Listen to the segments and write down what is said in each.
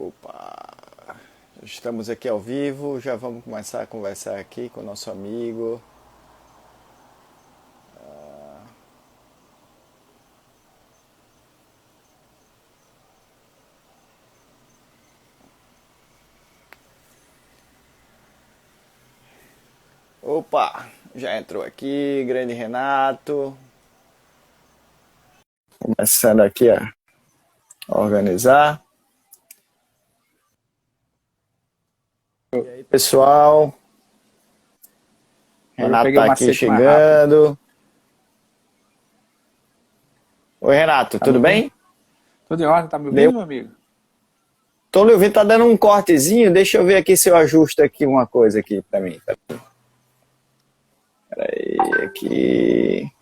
Opa! Estamos aqui ao vivo, já vamos começar a conversar aqui com o nosso amigo. Opa! Já entrou aqui, grande Renato. Começando aqui a organizar. E aí, pessoal? Agora eu Renato peguei o tá aqui macete mais rápido. chegando. Oi, Renato, Tá me tudo ouvindo? bem? Tudo em ordem? Tá me Deu. ouvindo, meu amigo? Tô lhe ouvindo, tá dando um cortezinho. Deixa eu ver aqui se eu ajusto aqui uma coisa aqui pra mim. Peraí, aqui.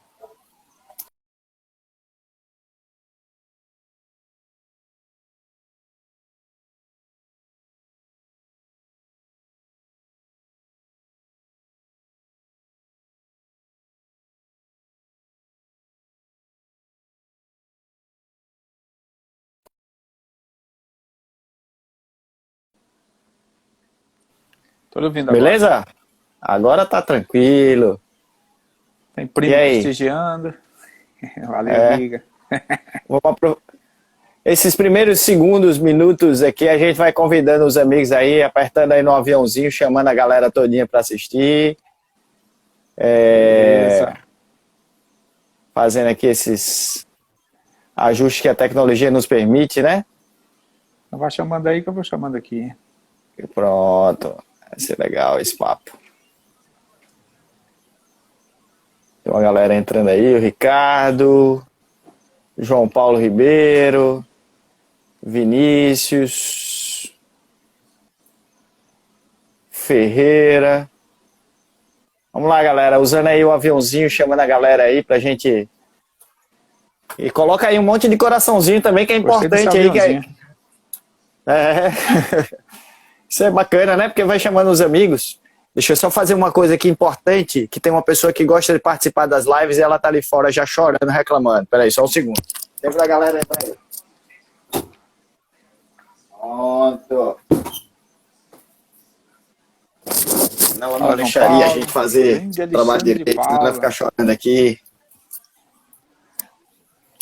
Tô lhe ouvindo agora. Beleza? Agora tá tranquilo. Tem E primo aí? prestigiando. Valeu, É, amiga. vamos esses primeiros segundos, minutos aqui, a gente vai convidando os amigos aí, apertando aí no aviãozinho, chamando a galera todinha para assistir, Beleza. fazendo aqui esses ajustes que a tecnologia nos permite, né? Então vai chamando aí que eu vou chamando aqui. E pronto, vai ser legal esse papo. Tem uma galera entrando aí, o Ricardo, João Paulo Ribeiro, Vinícius, Ferreira. Vamos lá, galera, usando aí o aviãozinho, chamando a galera aí pra gente. E coloca aí um monte de coraçãozinho também, que é Gostei desse importante aí. aviãozinho. É... Isso é bacana, né? Porque vai chamando os amigos. Deixa eu só fazer uma coisa aqui importante, que tem uma pessoa que gosta de participar das lives e ela tá ali fora já chorando, reclamando. Peraí, só um segundo. Lembra da galera aí. Pronto. Não, ela não Fala, João deixaria a gente Paulo. fazer Grande o trabalho Alexandre de direito, ela vai ficar Paula. chorando aqui.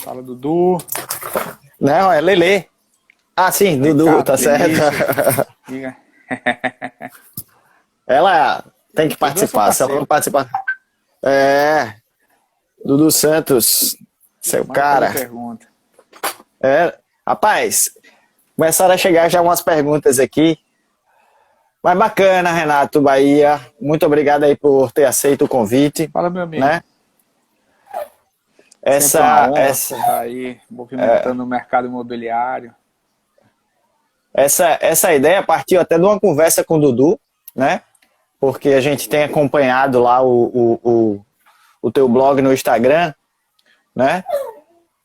Fala, Dudu. Não, é Lelê. Ah, sim, Dudu, Ricardo, tá certo. Vinícius. Diga. Ela tem que Dudu é seu participar, se ela não parceiro. participar. É, Dudu Santos, seu Manda fazer cara. pergunta. Rapaz, começaram a chegar já umas perguntas aqui. Mas bacana, Renato Bahia. Muito obrigado aí por ter aceito o convite, Fala, meu amigo. né? Sempre uma Essa, honra essa, você estar aí movimentando o mercado imobiliário. essa ideia partiu até de uma conversa com o Dudu, né? Porque a gente tem acompanhado lá o teu blog no Instagram, né?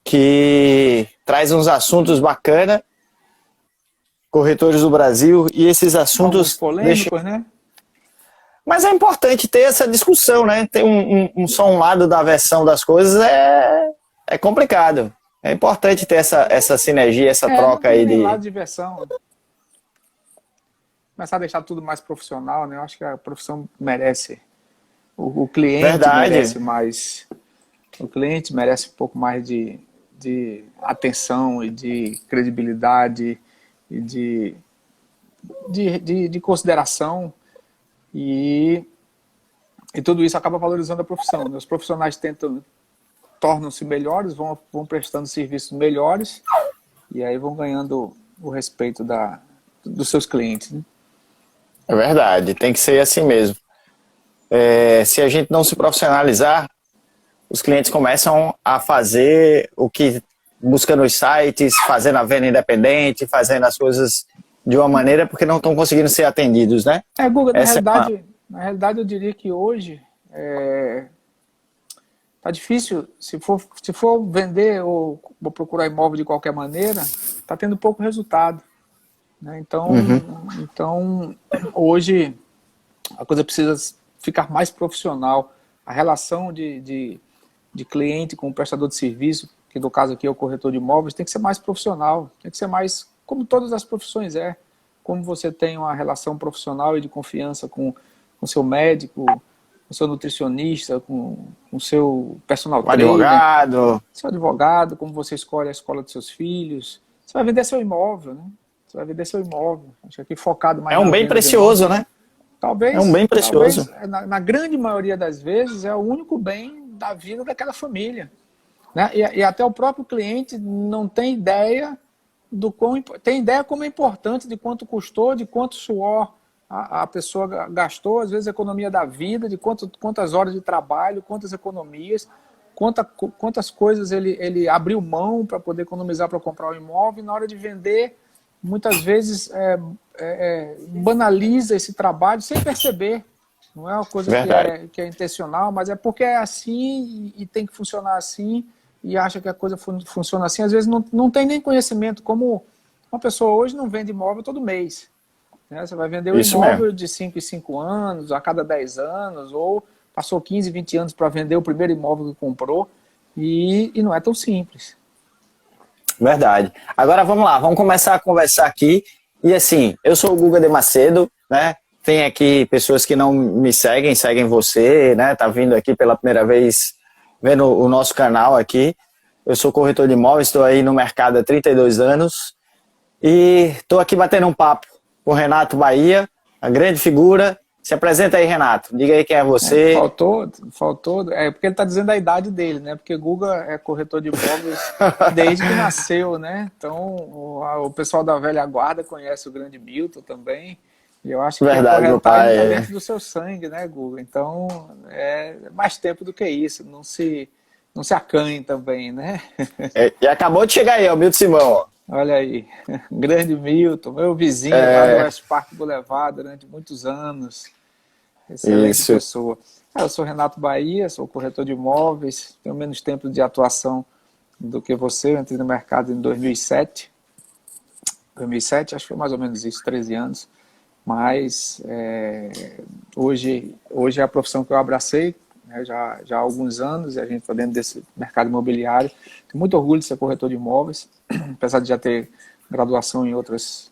Que traz uns assuntos bacanas, corretores do Brasil, e esses Alguns assuntos deixam. polêmicos, né? Mas é importante ter essa discussão, né? Ter só um lado da versão das coisas é complicado. É importante ter essa sinergia, essa Não troca tem aí nem de. lado de versão. Começar a deixar tudo mais profissional, né? Eu acho que a profissão merece. O cliente Verdade. merece mais. O cliente merece um pouco mais de atenção e de credibilidade e de consideração. E tudo isso acaba valorizando a profissão, né? Os profissionais tornam-se melhores, vão prestando serviços melhores e aí vão ganhando o respeito dos seus clientes, né? É verdade, tem que ser assim mesmo. Se a gente não se profissionalizar, os clientes começam a fazer o que busca nos sites, fazendo a venda independente, fazendo as coisas de uma maneira porque não estão conseguindo ser atendidos, né? Guga, Essa é uma. na realidade eu diria que hoje tá difícil, se for vender ou procurar imóvel de qualquer maneira, tá tendo pouco resultado, né? Uhum. Então hoje a coisa precisa ficar mais profissional. A relação de cliente com o prestador de serviço, que no caso aqui é o corretor de imóveis, tem que ser mais profissional, tem que ser mais como todas as profissões como você tem uma relação profissional e de confiança com o seu médico, com o seu nutricionista, com o seu personal trainer, advogado. seu advogado, como você escolhe a escola dos seus filhos. Você vai vender seu imóvel, né? Você vai vender seu imóvel. Acho que aqui focado mais É um bem precioso, né? Talvez, é um bem precioso. Talvez, na grande maioria das vezes, é o único bem da vida daquela família. Né? E até o próprio cliente não tem ideia tem ideia como é importante, de quanto custou, de quanto suor a pessoa gastou, às vezes a economia da vida, de quantas horas de trabalho, quantas economias, quantas coisas ele abriu mão para poder economizar para comprar o imóvel, e na hora de vender, muitas vezes banaliza esse trabalho sem perceber. Não é uma coisa que é intencional, mas é porque é assim e tem que funcionar assim, e acha que a coisa funciona assim. Às vezes não tem nem conhecimento, como uma pessoa hoje não vende imóvel todo mês. Né? Você vai vender um imóvel de 5 em 5 anos, a cada 10 anos, ou passou 15, 20 anos para vender o primeiro imóvel que comprou, e não é tão simples. Verdade. Agora vamos lá, vamos começar a conversar aqui. E assim, eu sou o Guga de Macedo, né? Tem aqui pessoas que não me seguem você, né? Tá vindo aqui pela primeira vez, vendo o nosso canal aqui. Eu sou corretor de imóveis, estou aí no mercado há 32 anos. E estou aqui batendo um papo com o Renato Bahia, a grande figura. Se apresenta aí, Renato. Diga aí quem é você. Faltou. É porque ele está dizendo a idade dele, né? Porque Guga é corretor de imóveis desde que nasceu, né? Então, o pessoal da velha guarda conhece o grande Milton também. E eu acho que a corretagem está dentro do seu sangue, né, Guga? Então, é mais tempo do que isso. Não se acanhe também, né? E acabou de chegar aí, ó, o Milton Simão, ó. Olha aí, grande Milton, meu vizinho lá do West Park Boulevard durante muitos anos. Excelente pessoa. Eu sou Renato Bahia, sou corretor de imóveis, tenho menos tempo de atuação do que você. Eu entrei no mercado em 2007. 2007, acho que foi mais ou menos isso, 13 anos. Mas hoje é a profissão que eu abracei, né, já há alguns anos, e a gente está dentro desse mercado imobiliário. Tenho muito orgulho de ser corretor de imóveis, apesar de já ter graduação em outras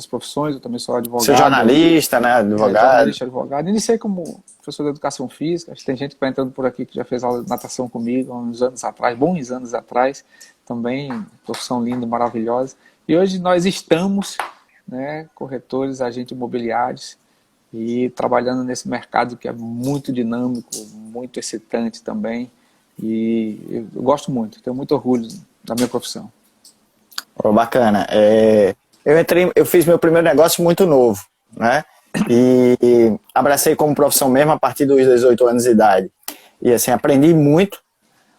profissões. Eu também sou advogado. Você é jornalista, né? Advogado. Iniciei como professor de educação física. Tem gente que vai entrando por aqui que já fez aula de natação comigo há uns anos atrás, bons anos atrás. Também, profissão linda, maravilhosa. E hoje nós estamos, né, corretores, agentes imobiliários, e trabalhando nesse mercado que é muito dinâmico, muito excitante também. E eu gosto muito, tenho muito orgulho da minha profissão. Bacana. Eu fiz meu primeiro negócio muito novo, né? E abracei como profissão mesmo a partir dos 18 anos de idade. E assim, aprendi muito.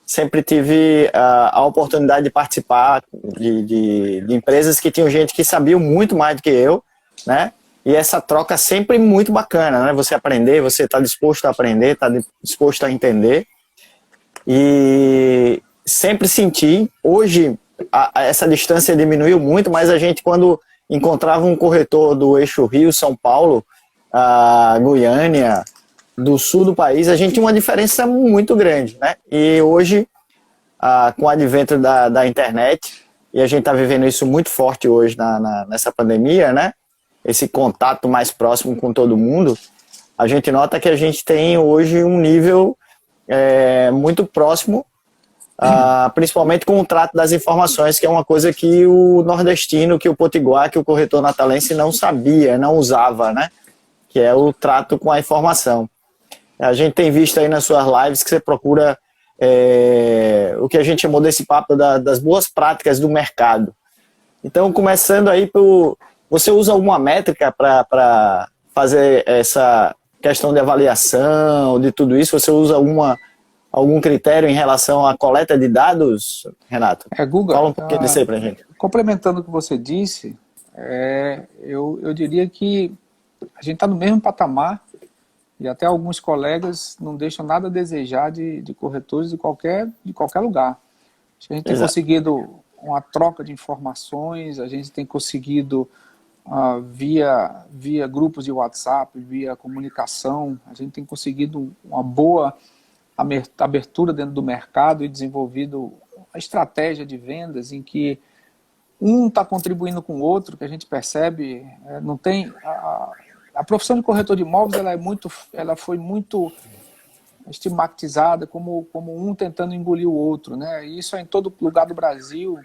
Sempre tive a oportunidade de participar de empresas que tinham gente que sabia muito mais do que eu, né? E essa troca sempre muito bacana, né? Você aprender, você está disposto a aprender, está disposto a entender. E sempre senti, hoje essa distância diminuiu muito, mas a gente, quando encontrava um corretor do eixo Rio, São Paulo, Goiânia, do sul do país, a gente tinha uma diferença muito grande, né? E hoje, com o advento da internet, e a gente está vivendo isso muito forte hoje nessa pandemia, né? Esse contato mais próximo com todo mundo, a gente nota que a gente tem hoje um nível muito próximo, principalmente com o trato das informações, que é uma coisa que o nordestino, que o potiguar, que o corretor natalense não sabia, não usava, né? Que é o trato com a informação. A gente tem visto aí nas suas lives que você procura o que a gente chamou desse papo das boas práticas do mercado. Então, começando aí você usa alguma métrica para fazer essa questão de avaliação, de tudo isso? Você usa algum critério em relação à coleta de dados, Renato? Guga, fala um pouquinho disso aí pra gente. Complementando o que você disse, eu diria que a gente está no mesmo patamar, e até alguns colegas não deixam nada a desejar de corretores de qualquer lugar. A gente tem conseguido uma troca de informações, a gente tem conseguido via grupos de WhatsApp, via comunicação, a gente tem conseguido uma boa abertura dentro do mercado e desenvolvido uma estratégia de vendas em que um está contribuindo com o outro, que a gente percebe, não tem... A profissão de corretor de imóveis, ela foi muito estigmatizada como um tentando engolir o outro, né? E isso é em todo lugar do Brasil,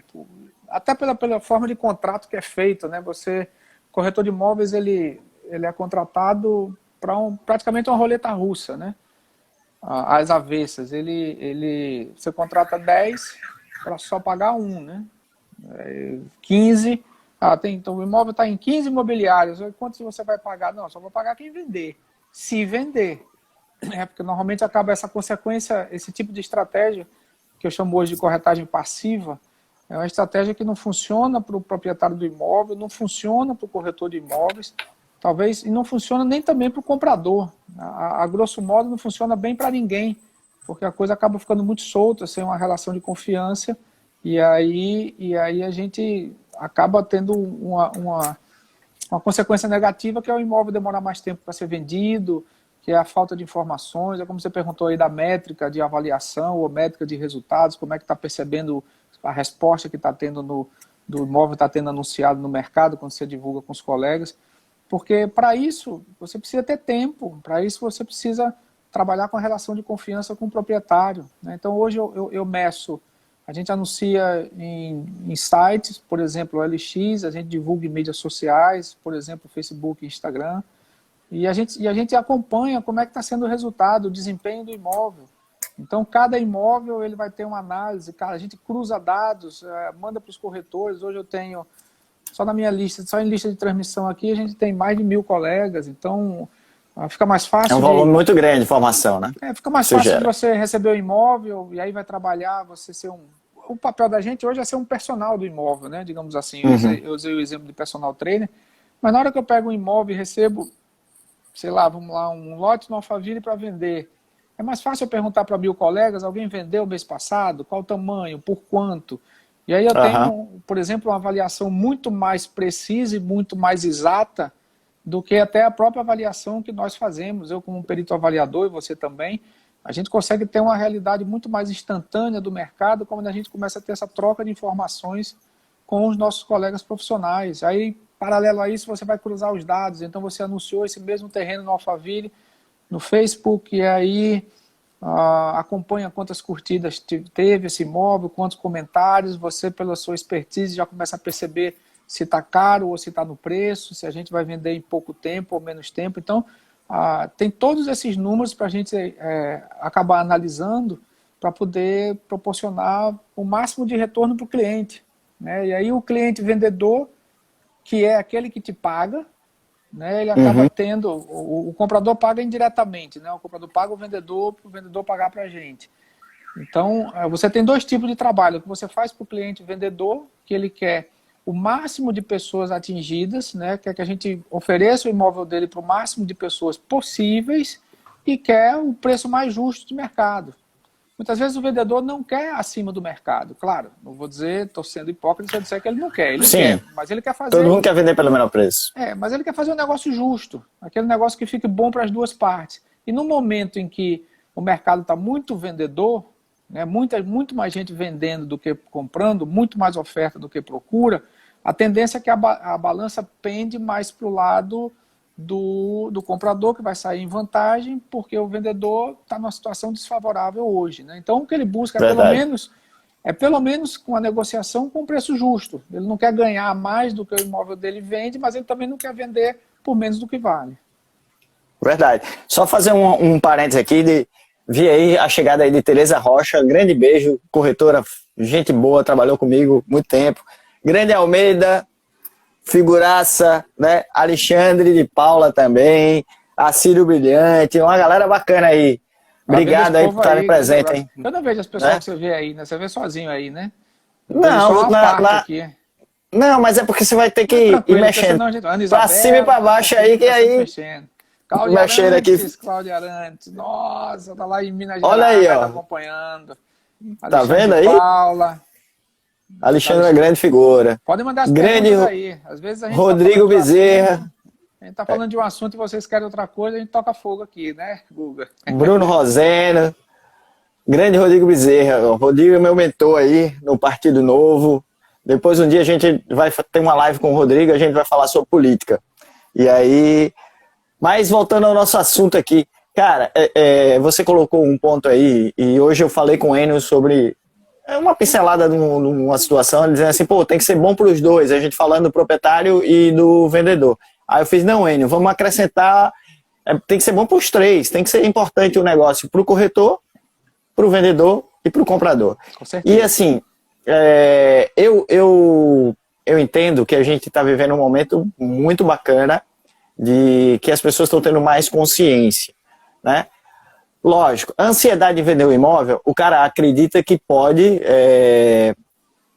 até pela forma de contrato que é feito, né? Corretor de imóveis, ele é contratado para praticamente uma roleta russa, né? Às avessas. Você contrata 10 para só pagar um, né? 15, então o imóvel está em 15 imobiliários, quantos você vai pagar? Não, só vou pagar quem vender, se vender. Porque normalmente acaba essa consequência, esse tipo de estratégia, que eu chamo hoje de corretagem passiva, é uma estratégia que não funciona para o proprietário do imóvel, não funciona para o corretor de imóveis, talvez, e não funciona nem também para o comprador. A grosso modo não funciona bem para ninguém, porque a coisa acaba ficando muito solta, sem uma relação de confiança, e aí a gente acaba tendo uma consequência negativa, que é o imóvel demorar mais tempo para ser vendido, que é a falta de informações, é como você perguntou aí da métrica de avaliação ou métrica de resultados, como é que está percebendo a resposta que está tendo do imóvel, está tendo anunciado no mercado, quando você divulga com os colegas, porque para isso você precisa ter tempo, para isso você precisa trabalhar com a relação de confiança com o proprietário, né? Então hoje eu meço, a gente anuncia em sites, por exemplo, o LX, a gente divulga em mídias sociais, por exemplo, Facebook e Instagram, e a gente acompanha como é que está sendo o resultado, o desempenho do imóvel. Então, cada imóvel ele vai ter uma análise, a gente cruza dados, manda para os corretores. Hoje eu tenho, só na minha lista, só em lista de transmissão aqui, a gente tem mais de 1.000 colegas, então fica mais fácil. É um volume muito grande de informação, né? Fica mais fácil de você receber o imóvel, e aí vai trabalhar, você ser o papel da gente hoje é ser um personal do imóvel, né? Digamos assim, eu usei o exemplo de personal trainer, mas na hora que eu pego um imóvel e recebo, sei lá, vamos lá, um lote no Alphaville para vender, é mais fácil eu perguntar para 1.000 colegas, alguém vendeu mês passado, qual o tamanho, por quanto? E aí eu tenho, por exemplo, uma avaliação muito mais precisa e muito mais exata do que até a própria avaliação que nós fazemos. Eu como perito avaliador e você também, a gente consegue ter uma realidade muito mais instantânea do mercado quando a gente começa a ter essa troca de informações com os nossos colegas profissionais. Aí, paralelo a isso, você vai cruzar os dados. Então, você anunciou esse mesmo terreno no Alphaville, no Facebook, e aí acompanha quantas curtidas teve esse imóvel, quantos comentários. Você, pela sua expertise, já começa a perceber se está caro ou se está no preço, se a gente vai vender em pouco tempo ou menos tempo. Então, tem todos esses números para a gente acabar analisando para poder proporcionar o máximo de retorno para o cliente, né? E aí o cliente vendedor, que é aquele que te paga, né, ele acaba tendo, o comprador paga indiretamente, né? O comprador paga o vendedor para o vendedor pagar para a gente. Então, você tem dois tipos de trabalho, que você faz para o cliente vendedor, que ele quer o máximo de pessoas atingidas, né? Quer que a gente ofereça o imóvel dele para o máximo de pessoas possíveis e quer o preço mais justo de mercado. Muitas vezes o vendedor não quer acima do mercado. Claro, não vou dizer, estou sendo hipócrita se eu disser que ele não quer. Ele quer, mas ele quer fazer... Todo mundo quer vender pelo menor preço. Mas ele quer fazer um negócio justo, aquele negócio que fique bom para as duas partes. E no momento em que o mercado está muito vendedor, né, muito mais gente vendendo do que comprando, muito mais oferta do que procura, a tendência é que a balança pende mais para o lado do comprador, que vai sair em vantagem, porque o vendedor está numa situação desfavorável hoje, né? Então, o que ele busca é pelo menos com a negociação com preço justo. Ele não quer ganhar mais do que o imóvel dele vende, mas ele também não quer vender por menos do que vale. Verdade. Só fazer um parênteses aqui, vi aí a chegada aí de Tereza Rocha, grande beijo, corretora, gente boa, trabalhou comigo muito tempo. Grande Almeida, figuraça, né? Alexandre de Paula também, Acílio Brilhante, uma galera bacana aí. Obrigado aí por estarem presentes, hein? Eu não vejo as pessoas que você vê aí, né? Você vê sozinho aí, né? Não, não, mas é porque você vai ter que ir mexendo pra cima e pra baixo aí, que aí... Cláudia Arantes, nossa, tá lá em Minas Gerais. Olha aí, ó. Tá acompanhando. Tá vendo aí? Paula. Alexandre é uma grande figura. Podem mandar as perguntas aí. Às vezes a gente Rodrigo Bezerra. A gente tá falando de um assunto e vocês querem outra coisa, a gente toca fogo aqui, né, Guga? Bruno Rosena. Grande Rodrigo Bezerra. O Rodrigo é meu mentor aí no Partido Novo. Depois um dia a gente vai ter uma live com o Rodrigo, a gente vai falar sobre política. E aí, mas voltando ao nosso assunto aqui, cara, você colocou um ponto aí, e hoje eu falei com o Enio sobre uma pincelada numa situação, ele dizendo assim, pô, tem que ser bom para os dois, a gente falando do proprietário e do vendedor. Aí eu fiz, não, Enio, vamos acrescentar, tem que ser bom para os três, tem que ser importante o negócio para o corretor, para o vendedor e para o comprador. Com certeza. E assim, eu entendo que a gente está vivendo um momento muito bacana de que as pessoas estão tendo mais consciência, né? Lógico, a ansiedade de vender o imóvel, o cara acredita que pode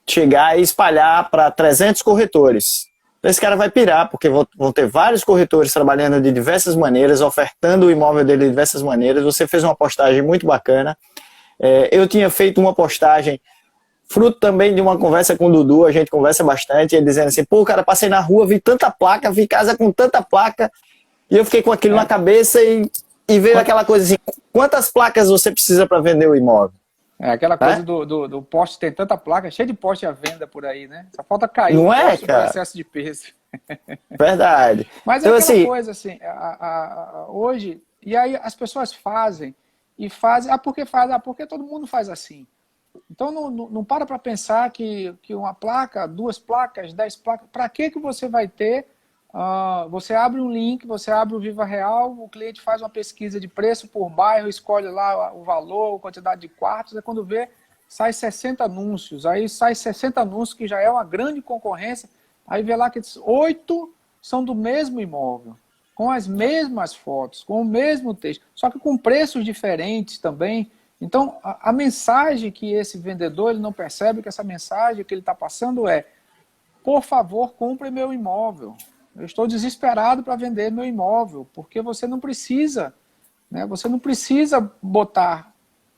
chegar e espalhar para 300 corretores. Então esse cara vai pirar, porque vão ter vários corretores trabalhando de diversas maneiras, ofertando o imóvel dele de diversas maneiras. Você fez uma postagem muito bacana. Eu tinha feito uma postagem fruto também de uma conversa com o Dudu, a gente conversa bastante, ele dizendo assim, pô, cara, passei na rua, vi tanta placa, vi casa com tanta placa, e eu fiquei com aquilo na cabeça e veio aquela coisa assim, quantas placas você precisa para vender o imóvel? Aquela coisa do poste, tem tanta placa, cheio de poste à venda por aí, né? Só falta cair não o é, poste cara? por excesso de peso. Verdade. Mas então, aquela assim, coisa assim, hoje, e aí as pessoas fazem, porque fazem, porque todo mundo faz assim. Então não para pensar que uma placa, 2 placas, 10 placas, para que você vai ter? Você abre um link, você abre o Viva Real, o cliente faz uma pesquisa de preço por bairro, escolhe lá o valor, a quantidade de quartos, aí quando vê, sai 60 anúncios, aí sai 60 anúncios, que já é uma grande concorrência, aí vê lá que 8 são do mesmo imóvel, com as mesmas fotos, com o mesmo texto, só que com preços diferentes também. Então, a mensagem que esse vendedor ele não percebe, que essa mensagem que ele está passando é: por favor, compre meu imóvel. Eu estou desesperado para vender meu imóvel, porque você não precisa, né? Você não precisa botar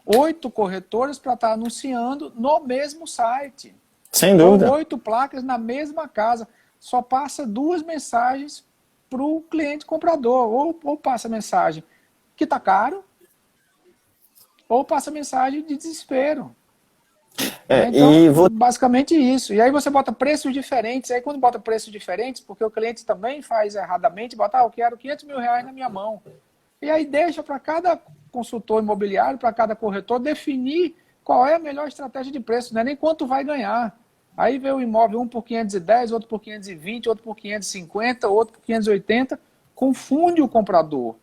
8 corretores para estar anunciando no mesmo site. sem dúvida. Ou 8 placas na mesma casa. Só passa 2 mensagens para o cliente comprador. Ou passa mensagem que está caro, ou passa mensagem de desespero. Então, basicamente isso. E aí você bota preços diferentes. Aí quando bota preços diferentes, porque o cliente também faz erradamente, bota, eu quero 500 mil reais na minha mão. E aí deixa para cada consultor imobiliário, para cada corretor, definir qual é a melhor estratégia de preço, não é nem quanto vai ganhar. Aí vê o imóvel, um por 510, outro por 520, outro por 550, outro por 580, confunde o comprador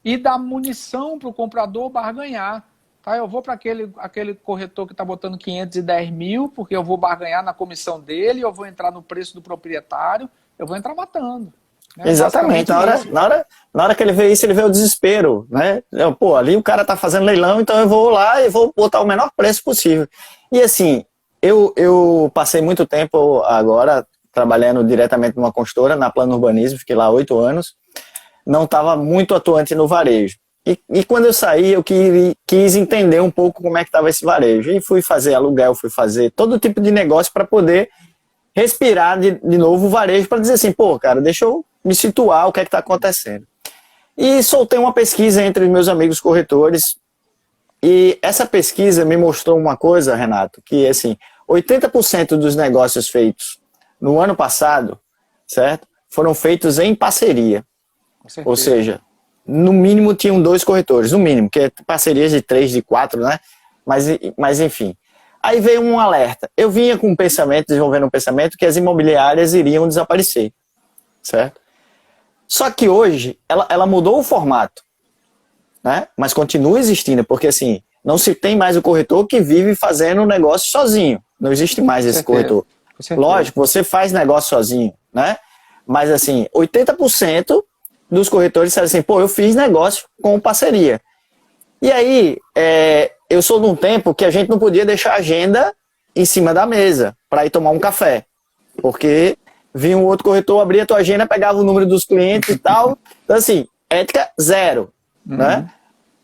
e dá munição para o comprador barganhar. Eu vou para aquele corretor que está botando 510 mil, porque eu vou barganhar na comissão dele, eu vou entrar no preço do proprietário, eu vou entrar matando. Né? Exatamente, na hora que ele vê isso, ele vê o desespero, né? Pô, ali o cara tá fazendo leilão, então eu vou lá e vou botar o menor preço possível. E assim, eu passei muito tempo agora trabalhando diretamente numa consultora, na Plano Urbanismo, fiquei lá 8 anos, não estava muito atuante no varejo. E quando eu saí, eu quis entender um pouco como é que estava esse varejo. E fui fazer aluguel, fui fazer todo tipo de negócio para poder respirar de novo o varejo, para dizer assim, pô, cara, deixa eu me situar o que é que está acontecendo. E soltei uma pesquisa entre os meus amigos corretores, e essa pesquisa me mostrou uma coisa, Renato, que assim, 80% dos negócios feitos no ano passado, certo? Foram feitos em parceria. Ou seja, no mínimo tinham 2 corretores, no mínimo, que é parcerias de 3, de 4, né? Mas enfim. Aí veio um alerta. Eu vinha com um pensamento, desenvolvendo um pensamento que as imobiliárias iriam desaparecer, certo? Só que hoje ela mudou o formato, né? Mas continua existindo, porque assim, não se tem mais o corretor que vive fazendo negócio sozinho. Não existe mais esse corretor. Lógico, você faz negócio sozinho, né? Mas assim, 80% dos corretores disseram assim, pô, eu fiz negócio com parceria. E aí, eu sou de um tempo que a gente não podia deixar a agenda em cima da mesa para ir tomar um café. Porque vinha um outro corretor, abria a tua agenda, pegava o número dos clientes e tal. Então assim, ética zero, né?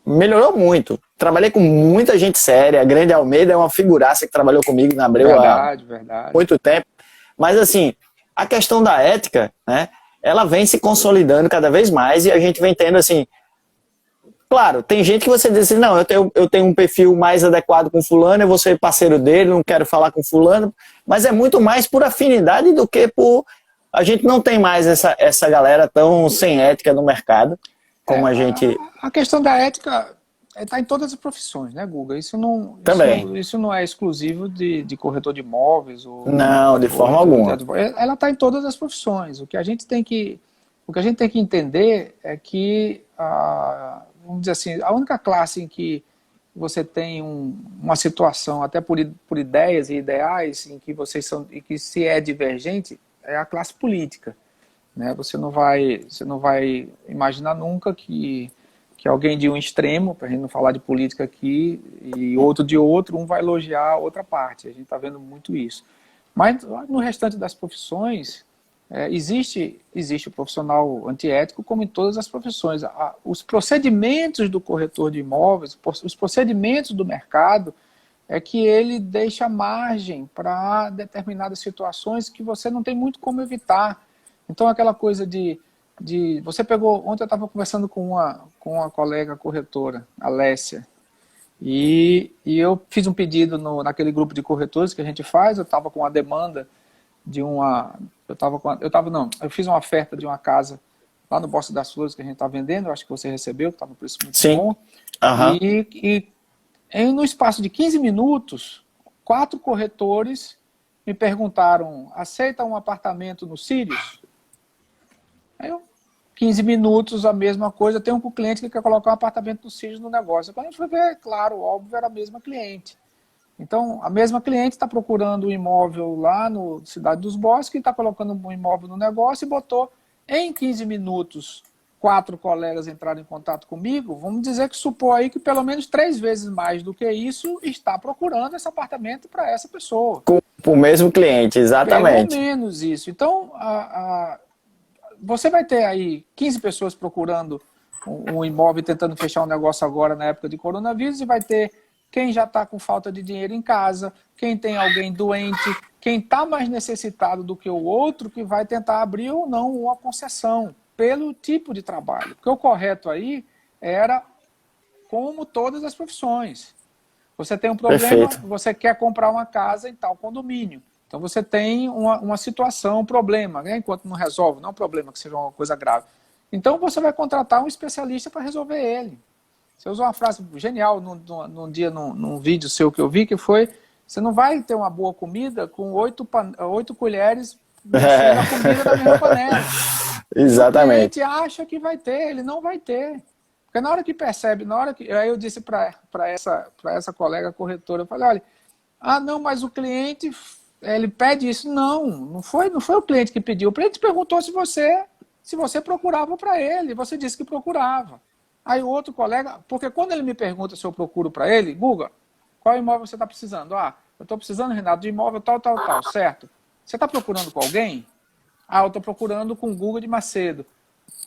Melhorou muito. Trabalhei com muita gente séria. A Grande Almeida é uma figuraça que trabalhou comigo na Abreu há muito tempo. Mas assim, a questão da ética, né? Ela vem se consolidando cada vez mais e a gente vem tendo assim, Claro, tem gente que você diz assim, não, eu tenho um perfil mais adequado com fulano, eu vou ser parceiro dele, não quero falar com fulano, mas é muito mais por afinidade do que por... A gente não tem mais essa galera tão sem ética no mercado, como a gente... A questão da ética está em todas as profissões, né, Guga? Também. Isso não é exclusivo de corretor de imóveis. Não, de forma alguma. Ela está em todas as profissões. O que a gente tem que entender é que, vamos dizer assim, a única classe em que você tem uma situação, até por ideias e ideais, em que em que se é divergente, é a classe política. Né? Você não vai imaginar nunca que alguém de um extremo, para a gente não falar de política aqui, e outro de outro, um vai elogiar a outra parte. A gente está vendo muito isso. Mas no restante das profissões, existe o profissional antiético, como em todas as profissões. Os procedimentos do corretor de imóveis, os procedimentos do mercado, é que ele deixa margem para determinadas situações que você não tem muito como evitar. Então, aquela coisa você pegou... Ontem eu estava conversando com uma colega corretora, a Lécia, e eu fiz um pedido naquele grupo de corretores que a gente faz. Eu estava com a demanda de uma... Eu fiz uma oferta de uma casa lá no Bosque das Flores que a gente está vendendo, eu acho que você recebeu, que estava no preço muito Sim. bom. Uhum. No espaço de 15 minutos, 4 corretores me perguntaram: aceita um apartamento no Sirius? Aí 15 minutos, a mesma coisa. Tem um cliente que quer colocar um apartamento no Sirius no negócio. Quando a gente foi ver, claro, óbvio, era a mesma cliente. Então, a mesma cliente está procurando um imóvel lá no Cidade dos Bosques, está colocando um imóvel no negócio e botou em 15 minutos 4 colegas entraram em contato comigo. Vamos dizer que supor aí que pelo menos 3 vezes mais do que isso está procurando esse apartamento para essa pessoa. Com o mesmo cliente, exatamente. Pelo menos isso. Então, você vai ter aí 15 pessoas procurando um imóvel, tentando fechar um negócio agora na época de coronavírus, e vai ter quem já está com falta de dinheiro em casa, quem tem alguém doente, quem está mais necessitado do que o outro, que vai tentar abrir ou não uma concessão pelo tipo de trabalho. Porque o correto aí era como todas as profissões. Você tem um problema, Perfeito. Você quer comprar uma casa em tal condomínio. Então você tem uma situação, um problema, né? Enquanto não resolve, não é um problema que seja uma coisa grave. Então você vai contratar um especialista para resolver ele. Você usou uma frase genial num vídeo seu que eu vi, que foi: você não vai ter uma boa comida com 8 colheres mexendo a comida da mesma panela. Exatamente. O cliente acha que vai ter, ele não vai ter. Porque na hora que percebe, aí eu disse para essa colega corretora, eu falei: olha, não, mas o cliente, ele pede isso. Não foi o cliente que pediu. O cliente perguntou se você procurava para ele, você disse que procurava. Aí o outro colega, porque quando ele me pergunta se eu procuro para ele: Guga, qual imóvel você está precisando? Eu estou precisando, Renato, de imóvel tal, certo? Você está procurando com alguém? Eu estou procurando com o Guga de Macedo.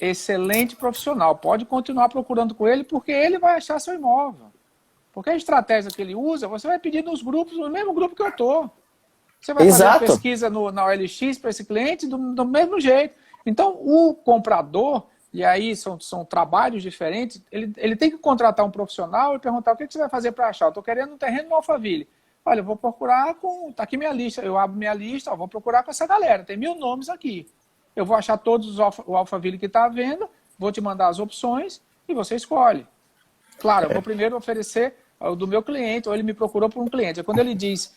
Excelente profissional, pode continuar procurando com ele, porque ele vai achar seu imóvel. Porque a estratégia que ele usa, você vai pedir nos grupos, no mesmo grupo que eu estou. Você vai fazer a pesquisa na OLX para esse cliente do mesmo jeito. Então, o comprador, e aí são trabalhos diferentes, ele tem que contratar um profissional e perguntar: o que você vai fazer para achar? Eu estou querendo um terreno no Alphaville. Olha, eu vou procurar está aqui minha lista, eu abro minha lista, vou procurar com essa galera, tem 1000 nomes aqui. Eu vou achar todos o Alphaville que está à venda, vou te mandar as opções e você escolhe. Claro, eu vou primeiro oferecer o do meu cliente, ou ele me procurou por um cliente. Quando ele diz,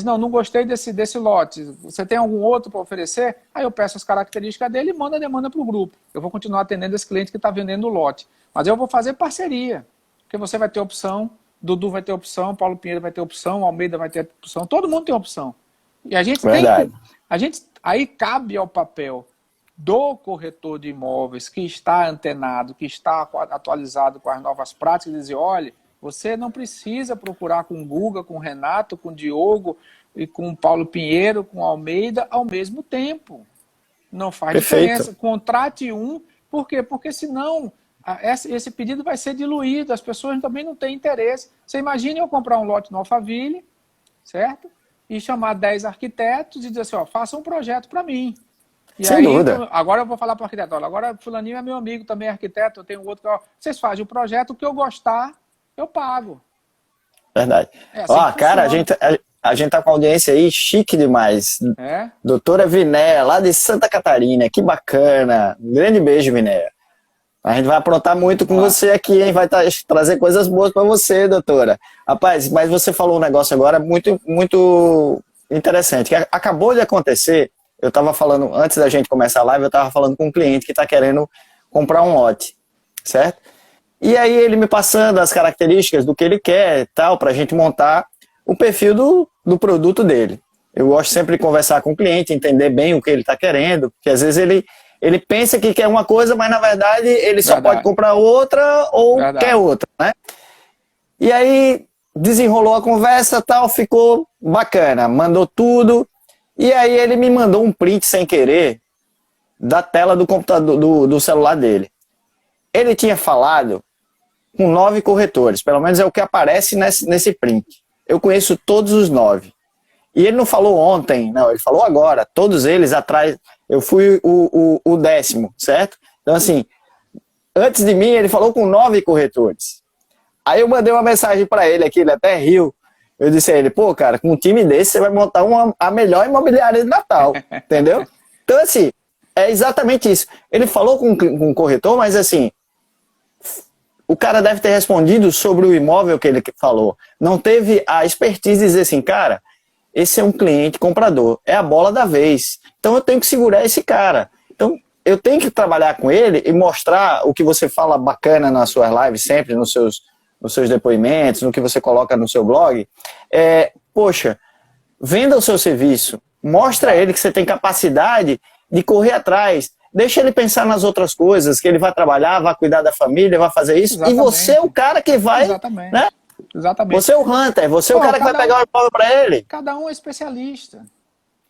não gostei desse lote, você tem algum outro para oferecer? Aí eu peço as características dele e mando a demanda para o grupo. Eu vou continuar atendendo esse cliente que está vendendo o lote. Mas eu vou fazer parceria, porque você vai ter opção, Dudu vai ter opção, Paulo Pinheiro vai ter opção, Almeida vai ter opção, todo mundo tem opção. E a gente aí cabe ao papel do corretor de imóveis que está antenado, que está atualizado com as novas práticas, dizer: olha, você não precisa procurar com o Guga, com o Renato, com o Diogo e com o Paulo Pinheiro, com o Almeida ao mesmo tempo. Não faz diferença. Contrate um. Por quê? Porque senão esse pedido vai ser diluído, as pessoas também não têm interesse. Você imagina eu comprar um lote no Alphaville, certo? E chamar 10 arquitetos e dizer assim: faça um projeto para mim. E Sem aí, dúvida. agora eu vou falar para o arquiteto, olha, agora fulaninho é meu amigo, também é arquiteto, eu tenho outro que, ó, vocês fazem o projeto, o que eu gostar, eu pago. Verdade. É assim que Ó, cara, funciona. a gente tá com audiência aí chique demais. É? Doutora Vinéia, lá de Santa Catarina, que bacana. Um grande beijo, Vinéia. A gente vai aprontar muito com Vamos lá. você aqui, hein? Vai trazer coisas boas para você, doutora. Rapaz, mas você falou um negócio agora muito, muito interessante, que acabou de acontecer. Eu estava falando, antes da gente começar a live, eu estava falando com um cliente que está querendo comprar um lote, certo? E aí ele me passando as características do que ele quer, tal, para a gente montar o perfil do produto dele. Eu gosto sempre de conversar com o cliente, entender bem o que ele está querendo, porque às vezes ele pensa que quer uma coisa, mas na verdade ele só pode Verdade. comprar outra ou quer Verdade. outra, né? E aí desenrolou a conversa, tal, ficou bacana, mandou tudo. E aí ele me mandou um print sem querer da tela do computador, do celular dele. Ele tinha falado com 9 corretores, pelo menos é o que aparece nesse print. Eu conheço todos os 9. E ele não falou ontem, não, ele falou agora. Todos eles atrás, eu fui o 10º, certo? Então, assim, antes de mim, ele falou com 9 corretores. Aí eu mandei uma mensagem para ele aqui, ele até riu. Eu disse a ele, pô, cara, com um time desse, você vai montar a melhor imobiliária de Natal, entendeu? Então, assim, é exatamente isso. Ele falou com um corretor, mas assim, o cara deve ter respondido sobre o imóvel que ele falou. Não teve a expertise de dizer assim, cara, esse é um cliente comprador, é a bola da vez. Então eu tenho que segurar esse cara. Então eu tenho que trabalhar com ele e mostrar o que você fala bacana nas suas lives, sempre nos seus depoimentos, no que você coloca no seu blog. Poxa, venda o seu serviço, mostra a ele que você tem capacidade de correr atrás. Deixa ele pensar nas outras coisas, que ele vai trabalhar, vai cuidar da família, vai fazer isso. Exatamente. E você é o cara que vai... Exatamente. Né? Exatamente. Você é o hunter, você é o cara que vai pegar o imóvel para ele. Cada um é especialista.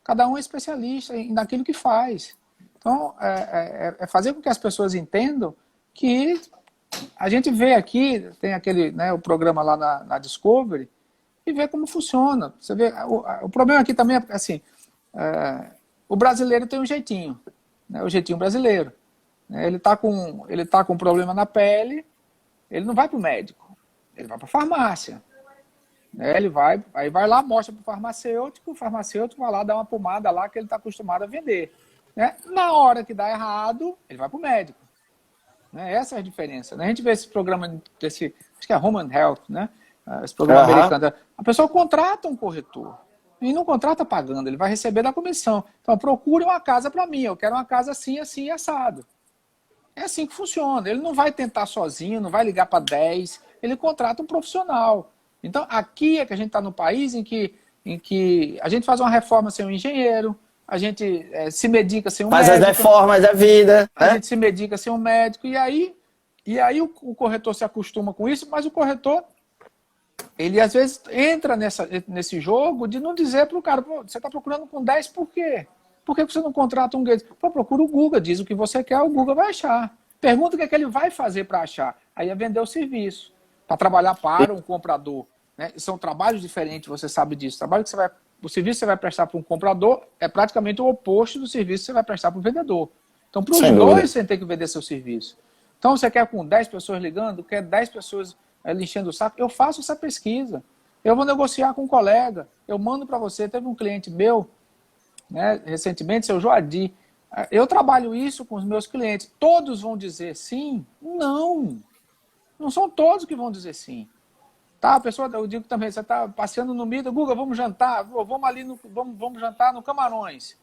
Cada um é especialista naquilo que faz. Então, é fazer com que as pessoas entendam que a gente vê aqui, tem aquele, né, o programa lá na Discovery, e vê como funciona. Você vê, o problema aqui também é assim, o brasileiro tem um jeitinho, né, o jeitinho brasileiro. Ele tá com um problema na pele, ele não vai para o médico, ele vai para a farmácia. Ele vai lá, mostra para o farmacêutico vai lá dar uma pomada lá que ele está acostumado a vender. Né? Na hora que dá errado, ele vai para o médico. Né? Essa é a diferença. Né? A gente vê esse programa, acho que é Home and Health, né? Esse programa americano. A pessoa contrata um corretor e não contrata pagando, ele vai receber da comissão. Então, procure uma casa para mim, eu quero uma casa assim, assim, assado. É assim que funciona. Ele não vai tentar sozinho, não vai ligar para 10, ele contrata um profissional. Então, aqui é que a gente está no país em que a gente faz uma reforma sem um engenheiro, a gente se medica sem um médico. Faz as reformas da vida. A gente se medica sem um médico. E aí o corretor se acostuma com isso, mas o corretor, ele às vezes entra nesse jogo de não dizer para o cara, pô, você está procurando com 10 por quê? Por que você não contrata um guia? Pô, procura o Google, diz o que você quer, o Google vai achar. Pergunta o que é que ele vai fazer para achar. Aí é vender o serviço, para trabalhar para um comprador. Né? São trabalhos diferentes, você sabe disso. O serviço que você vai prestar para um comprador é praticamente o oposto do serviço que você vai prestar para o vendedor. Então, para os dois, você tem que vender seu serviço. Então, você quer com 10 pessoas ligando, quer 10 pessoas lhe enchendo o saco, eu faço essa pesquisa. Eu vou negociar com um colega, eu mando para você. Teve um cliente meu, né, recentemente, seu Joadir. Eu trabalho isso com os meus clientes. Todos vão dizer sim? Não. Não são todos que vão dizer sim. Tá, a pessoa, eu digo também, você está passeando no meio, Guga, vamos jantar, vamos ali, vamos jantar no Camarões.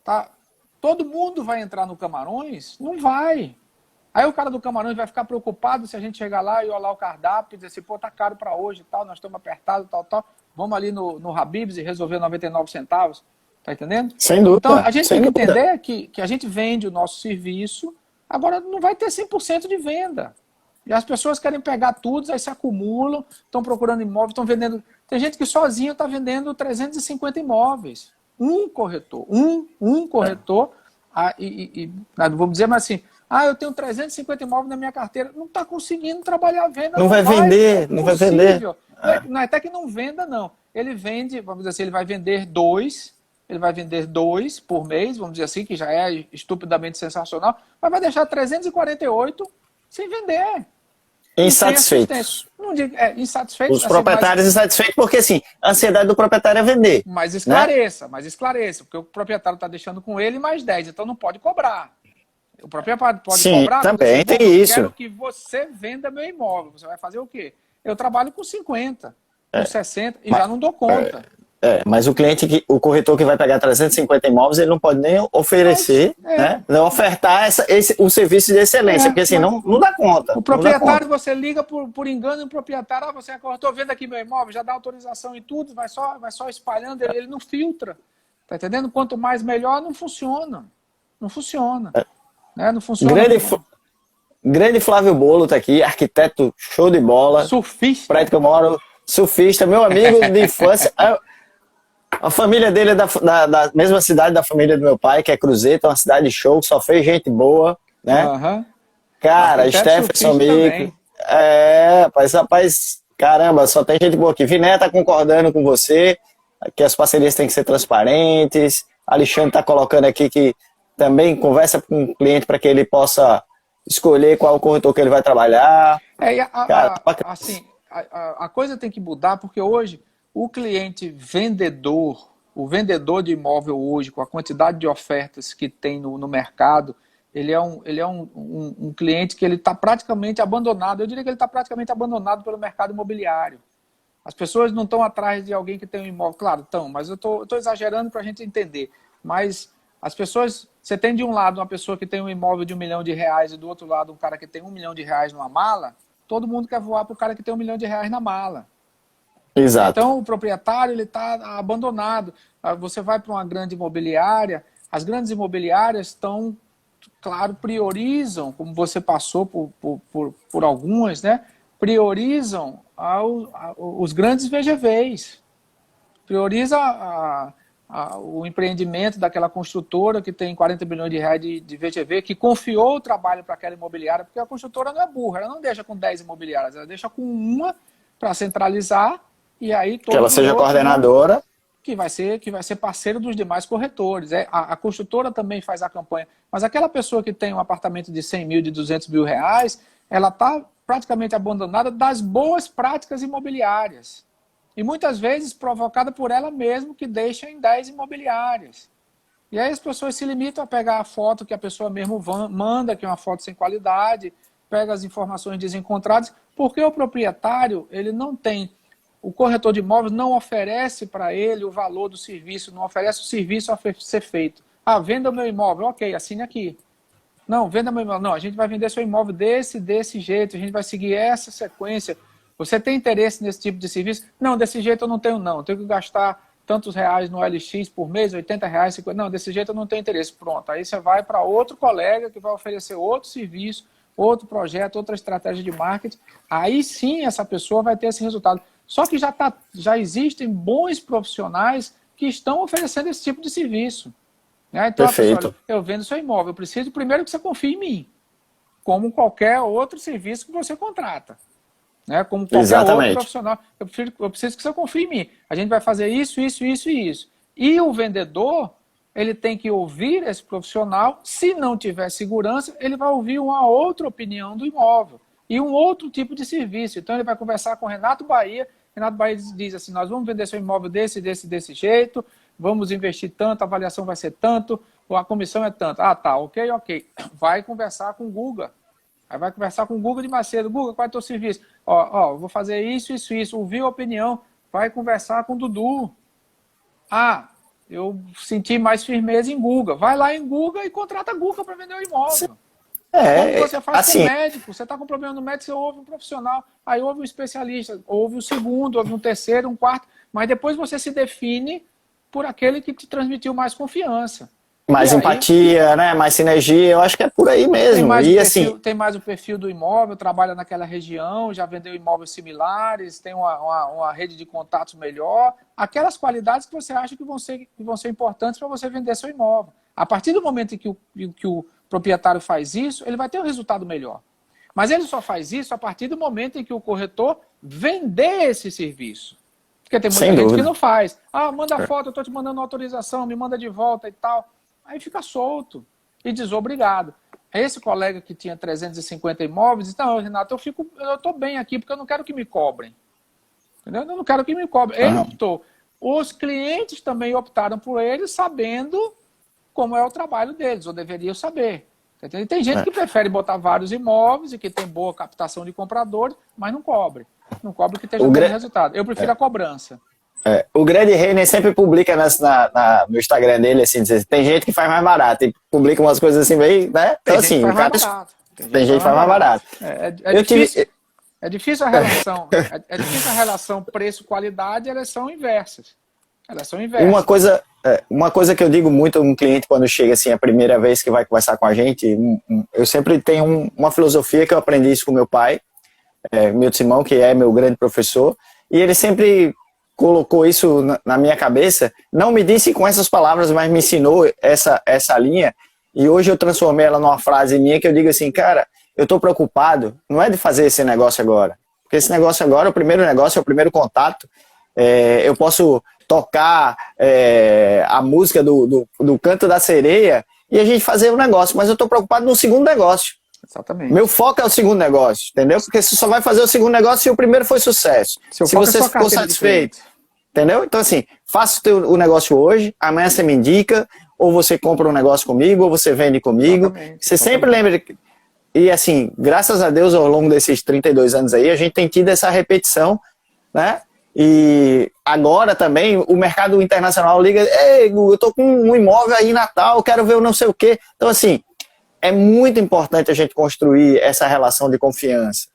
Tá? Todo mundo vai entrar no Camarões? Não vai. Aí o cara do Camarões vai ficar preocupado se a gente chegar lá e olhar o cardápio e dizer assim, pô, tá caro para hoje e tal, nós estamos apertados e tal. Vamos ali no Habib's e resolver 99 centavos. Tá entendendo? Sem dúvida. Então, a gente tem que entender que a gente vende o nosso serviço, agora não vai ter 100% de venda. E as pessoas querem pegar tudo, aí se acumulam, estão procurando imóveis, estão vendendo... Tem gente que sozinho está vendendo 350 imóveis. Um corretor. Um corretor. Vamos dizer, mas assim, eu tenho 350 imóveis na minha carteira. Não está conseguindo trabalhar a venda. Não vai vender, não vai vender. Não é até que não venda, não. Ele vende, vamos dizer assim, ele vai vender 2, ele vai vender 2 por mês, vamos dizer assim, que já é estupidamente sensacional, mas vai deixar 348 sem vender. Insatisfeitos. Não digo, insatisfeitos. Os proprietários insatisfeitos, porque assim, a ansiedade do proprietário é vender. Mas esclareça, porque o proprietário está deixando com ele mais 10, então não pode cobrar. O proprietário pode cobrar. Também tem isso. Eu quero que você venda meu imóvel. Você vai fazer o quê? Eu trabalho com 50, com 60 e já não dou conta. Mas o corretor que vai pegar 350 imóveis, ele não pode nem oferecer, né? Ofertar o serviço de excelência, porque assim, não dá conta. O proprietário, você liga por engano, o proprietário, você é corretor, vendo aqui meu imóvel, já dá autorização e tudo, vai só espalhando, ele não filtra. Tá entendendo? Quanto mais melhor, não funciona. Não funciona. Né? Não funciona. Grande Flávio Bolo tá aqui, arquiteto show de bola. Surfista. Prédio que eu moro, surfista, meu amigo de infância. A família dele é da mesma cidade da família do meu pai, que é Cruzeiro, uma cidade show, só fez gente boa, né? Cara, Stephenson Mico. Rapaz, caramba, só tem gente boa aqui. Viné tá concordando com você, que as parcerias têm que ser transparentes. Alexandre tá colocando aqui que também conversa com o cliente para que ele possa escolher qual o corretor que ele vai trabalhar. A coisa tem que mudar, porque hoje o cliente vendedor, o vendedor de imóvel hoje, com a quantidade de ofertas que tem no mercado, ele é um cliente que ele está praticamente abandonado. Eu diria que ele está praticamente abandonado pelo mercado imobiliário. As pessoas não estão atrás de alguém que tem um imóvel. Claro, estão, mas eu estou exagerando para a gente entender. Mas as pessoas, você tem de um lado uma pessoa que tem um imóvel de R$1 milhão e do outro lado um cara que tem R$1 milhão numa mala, todo mundo quer voar para o cara que tem R$1 milhão na mala. Exato. Então o proprietário está abandonado. Você vai para uma grande imobiliária, as grandes imobiliárias estão, claro, priorizam, como você passou por algumas, né? Priorizam os grandes VGVs. Prioriza o empreendimento daquela construtora que tem R$40 bilhões de VGV, que confiou o trabalho para aquela imobiliária, porque a construtora não é burra, ela não deixa com 10 imobiliárias, ela deixa com uma para centralizar, e aí que ela seja coordenadora. Que vai ser parceiro dos demais corretores. A construtora também faz a campanha, mas aquela pessoa que tem um apartamento de 100 mil, de 200 mil reais, ela está praticamente abandonada das boas práticas imobiliárias. E muitas vezes provocada por ela mesma, que deixa em 10 imobiliárias. E aí as pessoas se limitam a pegar a foto que a pessoa mesmo manda, que é uma foto sem qualidade, pega as informações desencontradas, porque o proprietário, ele não tem, o corretor de imóveis não oferece para ele o valor do serviço, não oferece o serviço a ser feito. Venda o meu imóvel, ok, assine aqui. Não, venda meu imóvel. Não, a gente vai vender seu imóvel desse jeito, a gente vai seguir essa sequência. Você tem interesse nesse tipo de serviço? Não, desse jeito eu não tenho não. Eu tenho que gastar tantos reais no LX por mês, R$80, 50. Não, desse jeito eu não tenho interesse. Pronto, aí você vai para outro colega que vai oferecer outro serviço, outro projeto, outra estratégia de marketing. Aí sim essa pessoa vai ter esse resultado. Só que já existem bons profissionais que estão oferecendo esse tipo de serviço. Né? Então, Perfeito. Pessoa, eu vendo seu imóvel, eu preciso primeiro que você confie em mim, como qualquer outro serviço que você contrata. Né? Como qualquer outro profissional. Eu preciso que você confie em mim. A gente vai fazer isso, isso, isso e isso. E o vendedor, ele tem que ouvir esse profissional. Se não tiver segurança, ele vai ouvir uma outra opinião do imóvel e um outro tipo de serviço. Então ele vai conversar com o Renato Bahia. Renato Bahia diz assim, nós vamos vender seu imóvel desse jeito, vamos investir tanto, a avaliação vai ser tanto, a comissão é tanto. Tá, ok. Vai conversar com o Guga. Aí vai conversar com o Guga de Macedo. Guga, qual é o teu serviço? Vou fazer isso, isso, isso. Ouviu a opinião. Vai conversar com o Dudu. Eu senti mais firmeza em Guga. Vai lá em Guga e contrata a Guga para vender o imóvel. Como você faz assim, com o médico. Você está com problema no médico, você ouve um profissional. Aí ouve um especialista. Ouve o segundo, ouve um terceiro, um quarto. Mas depois você se define por aquele que te transmitiu mais confiança. Mais empatia, né? Mais sinergia, eu acho que é por aí mesmo. Tem mais o perfil do imóvel, trabalha naquela região, já vendeu imóveis similares, tem uma rede de contatos melhor. Aquelas qualidades que você acha que vão ser importantes para você vender seu imóvel. A partir do momento em que o proprietário faz isso, ele vai ter um resultado melhor. Mas ele só faz isso a partir do momento em que o corretor vender esse serviço. Porque tem muita Sem gente dúvida. que não faz. Ah, manda foto, eu estou te mandando autorização, me manda de volta e tal. Aí fica solto e desobrigado. Esse colega que tinha 350 imóveis disse, não, Renato, eu estou bem aqui porque eu não quero que me cobrem. Entendeu? Eu não quero que me cobrem. Ele optou. Os clientes também optaram por ele, sabendo como é o trabalho deles, ou deveriam saber. Entendeu? Tem gente que prefere botar vários imóveis e que tem boa captação de compradores, mas não cobre. Não cobre que esteja dando resultado. Eu prefiro a cobrança. O Grande Reiner sempre publica no Instagram dele, assim, tem gente que faz mais barato, e publica umas coisas assim, bem, né? Então, Tem gente assim, que o faz cara. mais barato. Tem gente que faz mais barato. É difícil a relação. É difícil a relação preço-qualidade, elas são inversas. Elas são inversas. Uma coisa que eu digo muito a um cliente quando chega assim a primeira vez que vai conversar com a gente, eu sempre tenho uma filosofia que eu aprendi isso com meu pai, meu Simão, que é meu grande professor, e ele sempre colocou isso na minha cabeça, não me disse com essas palavras, mas me ensinou essa linha, e hoje eu transformei ela numa frase minha que eu digo assim, cara, eu estou preocupado, não é de fazer esse negócio agora, porque esse negócio agora, o primeiro negócio, é o primeiro contato, eu posso tocar a música do Canto da Sereia e a gente fazer um negócio, mas eu estou preocupado no segundo negócio. Exatamente. Meu foco é o segundo negócio, entendeu? Porque você só vai fazer o segundo negócio se o primeiro foi sucesso. Se você ficou satisfeito, entendeu? Então, assim, faça o negócio hoje, amanhã você me indica, ou você compra um negócio comigo, ou você vende comigo. Exatamente. Você sempre lembra. E, assim, graças a Deus, ao longo desses 32 anos aí, a gente tem tido essa repetição, né? E agora também o mercado internacional liga, ei, eu tô com um imóvel aí em Natal, quero ver o não sei o quê. Então, assim, é muito importante a gente construir essa relação de confiança,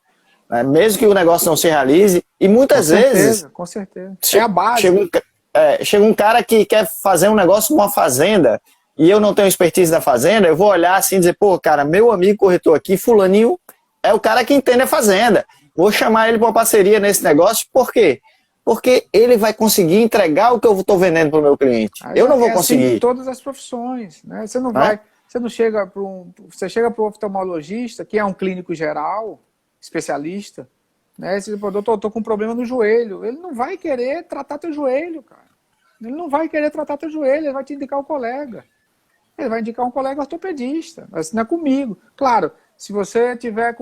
né? Mesmo que o negócio não se realize, e muitas vezes... Com certeza. É a base. Chega um cara que quer fazer um negócio numa fazenda, e eu não tenho expertise na fazenda, eu vou olhar assim e dizer, pô, cara, meu amigo corretor aqui, fulaninho, é o cara que entende a fazenda. Vou chamar ele para uma parceria nesse negócio, por quê? Porque ele vai conseguir entregar o que eu estou vendendo para o meu cliente. Eu não vou conseguir. Assim, todas as profissões, né? Você não vai, você não chega para você chega para o oftalmologista, que é um clínico geral, especialista, né? Você diz, doutor, eu tô com um problema no joelho. Ele não vai querer tratar teu joelho, cara. Ele não vai querer tratar teu joelho, ele vai te indicar o colega. Ele vai indicar um colega ortopedista, mas não é comigo. Claro, se você estiver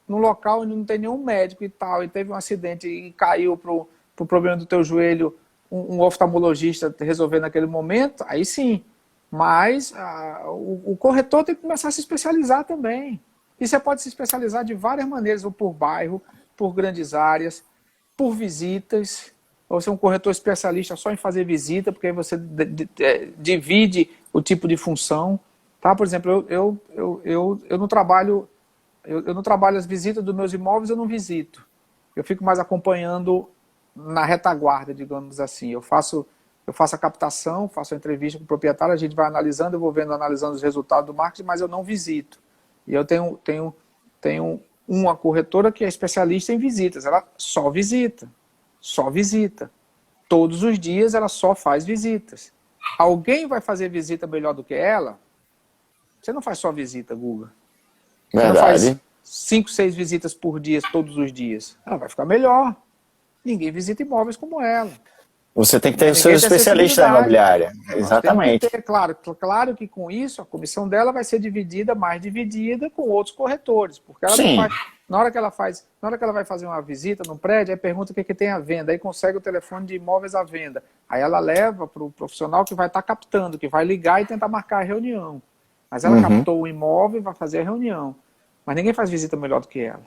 num local onde não tem nenhum médico e tal, e teve um acidente e caiu pro problema do teu joelho, um oftalmologista resolver naquele momento, aí sim. Mas o corretor tem que começar a se especializar também. E você pode se especializar de várias maneiras, ou por bairro, por grandes áreas, por visitas, ou ser um corretor especialista só em fazer visita, porque aí você divide o tipo de função. Tá? Por exemplo, eu não trabalho as visitas dos meus imóveis, eu não visito. Eu fico mais acompanhando na retaguarda, digamos assim. Eu faço a captação, faço a entrevista com o proprietário, a gente vai analisando, eu vou analisando os resultados do marketing, mas eu não visito. E eu tenho uma corretora que é especialista em visitas, ela só visita. Todos os dias ela só faz visitas. Alguém vai fazer visita melhor do que ela? Você não faz só visita, Guga. Você não faz 5, 6 visitas por dia, todos os dias. Ela vai ficar melhor. Ninguém visita imóveis como ela. Você tem que ter os seus especialistas na imobiliária. Exatamente. Claro que com isso a comissão dela vai ser mais dividida com outros corretores. Porque ela não faz, na hora que ela vai fazer uma visita num prédio, aí pergunta o que tem à venda, aí consegue o telefone de imóveis à venda. Aí ela leva para o profissional que vai estar captando, que vai ligar e tentar marcar a reunião. Mas ela captou o imóvel e vai fazer a reunião. Mas ninguém faz visita melhor do que ela.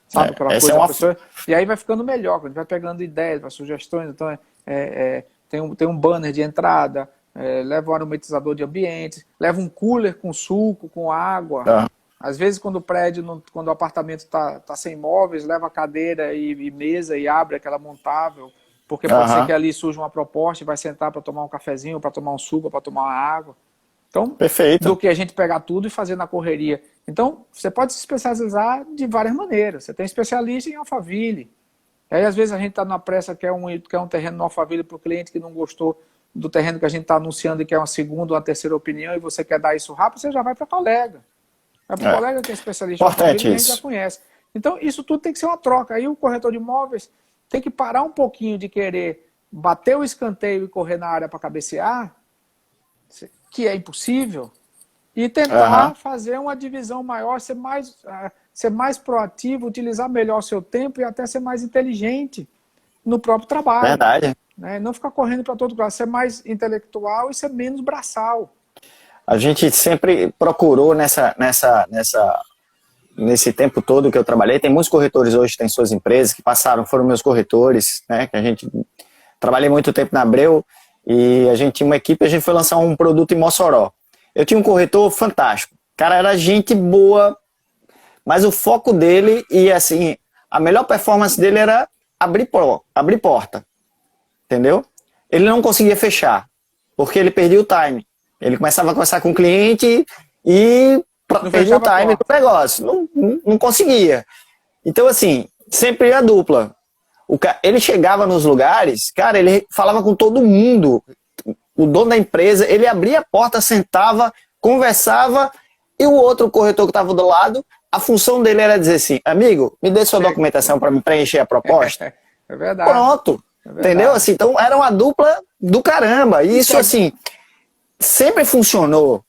Sabe aquela coisa? Pessoa... E aí vai ficando melhor, a gente vai pegando ideias, vai sugestões. Então tem um banner de entrada, leva um aromatizador de ambiente, leva um cooler com suco, com água. Às vezes quando o apartamento está sem móveis, leva cadeira e mesa e abre aquela montável, porque pode ser que ali surja uma proposta e vai sentar para tomar um cafezinho, para tomar um suco, para tomar uma água. Então, perfeito. Do que a gente pegar tudo e fazer na correria. Então, você pode se especializar de várias maneiras. Você tem especialista em Alphaville. Aí, às vezes, a gente está na pressa, quer um terreno no Alphaville para o cliente que não gostou do terreno que a gente está anunciando e quer uma segunda ou uma terceira opinião e você quer dar isso rápido, você já vai para o colega. Vai para o colega que é especialista em Alphaville e a gente já conhece. Então, isso tudo tem que ser uma troca. Aí o corretor de imóveis tem que parar um pouquinho de querer bater o escanteio e correr na área para cabecear, que é impossível, e tentar fazer uma divisão maior, ser mais proativo, utilizar melhor o seu tempo e até ser mais inteligente no próprio trabalho. Verdade. Né? Não ficar correndo para todo lado, ser mais intelectual e ser menos braçal. A gente sempre procurou nesse tempo todo que eu trabalhei, tem muitos corretores hoje que têm suas empresas, que foram meus corretores, né? Que a gente trabalhei muito tempo na Abreu e a gente tinha uma equipe, a gente foi lançar um produto em Mossoró. Eu tinha um corretor fantástico, o cara era gente boa, mas o foco dele e assim, a melhor performance dele era abrir porta, entendeu? Ele não conseguia fechar, porque ele perdia o time. Ele começava a conversar com o cliente e perdia o time do negócio. Não conseguia. Então, assim, sempre a dupla. Ele chegava nos lugares, cara, ele falava com todo mundo. O dono da empresa, ele abria a porta, sentava, conversava, e o outro corretor que estava do lado, a função dele era dizer assim, amigo, me dê sua documentação para me preencher a proposta. É verdade. Pronto. É verdade. Entendeu? Assim, então, era uma dupla do caramba. E isso, assim, sempre funcionou.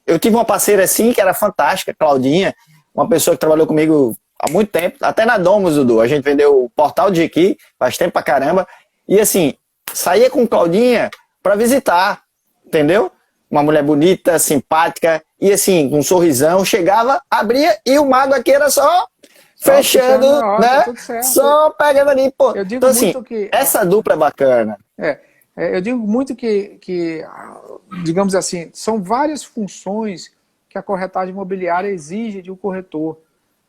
Eu tive uma parceira assim, que era fantástica, Claudinha, uma pessoa que trabalhou comigo há muito tempo, até na Domus, Dudu. A gente vendeu o portal de aqui, faz tempo pra caramba. E assim, saía com Claudinha pra visitar, entendeu? Uma mulher bonita, simpática, e assim, com um sorrisão, chegava, abria, e o mago aqui era só fechando, né? Só pegando ali, pô. Eu digo então assim, muito que essa dupla é bacana. Eu digo muito que, digamos assim, são várias funções que a corretagem imobiliária exige de um corretor.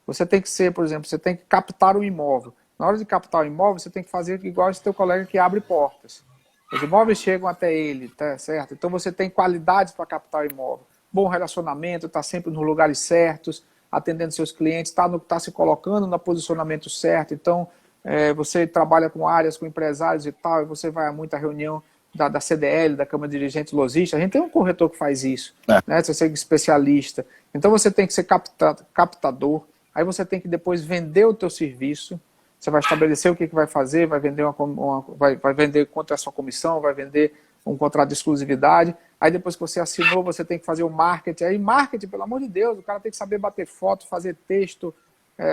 Você tem que ser, por exemplo, você tem que captar o imóvel. Na hora de captar o imóvel, você tem que fazer igual esse teu colega que abre portas. Os imóveis chegam até ele, tá certo? Então você tem qualidades para captar o imóvel. Bom relacionamento, está sempre nos lugares certos, atendendo seus clientes, está se colocando no posicionamento certo. Então, você trabalha com áreas, com empresários e tal, e você vai a muita reunião da CDL, da Câmara de Dirigentes Lojistas. A gente tem um corretor que faz isso, né? Você é especialista. Então você tem que ser captador, aí você tem que depois vender o teu serviço, você vai estabelecer o que vai fazer, vai vender, vai vender contra a sua comissão, vai vender um contrato de exclusividade, aí depois que você assinou, você tem que fazer o marketing. Aí marketing, pelo amor de Deus, o cara tem que saber bater foto, fazer texto,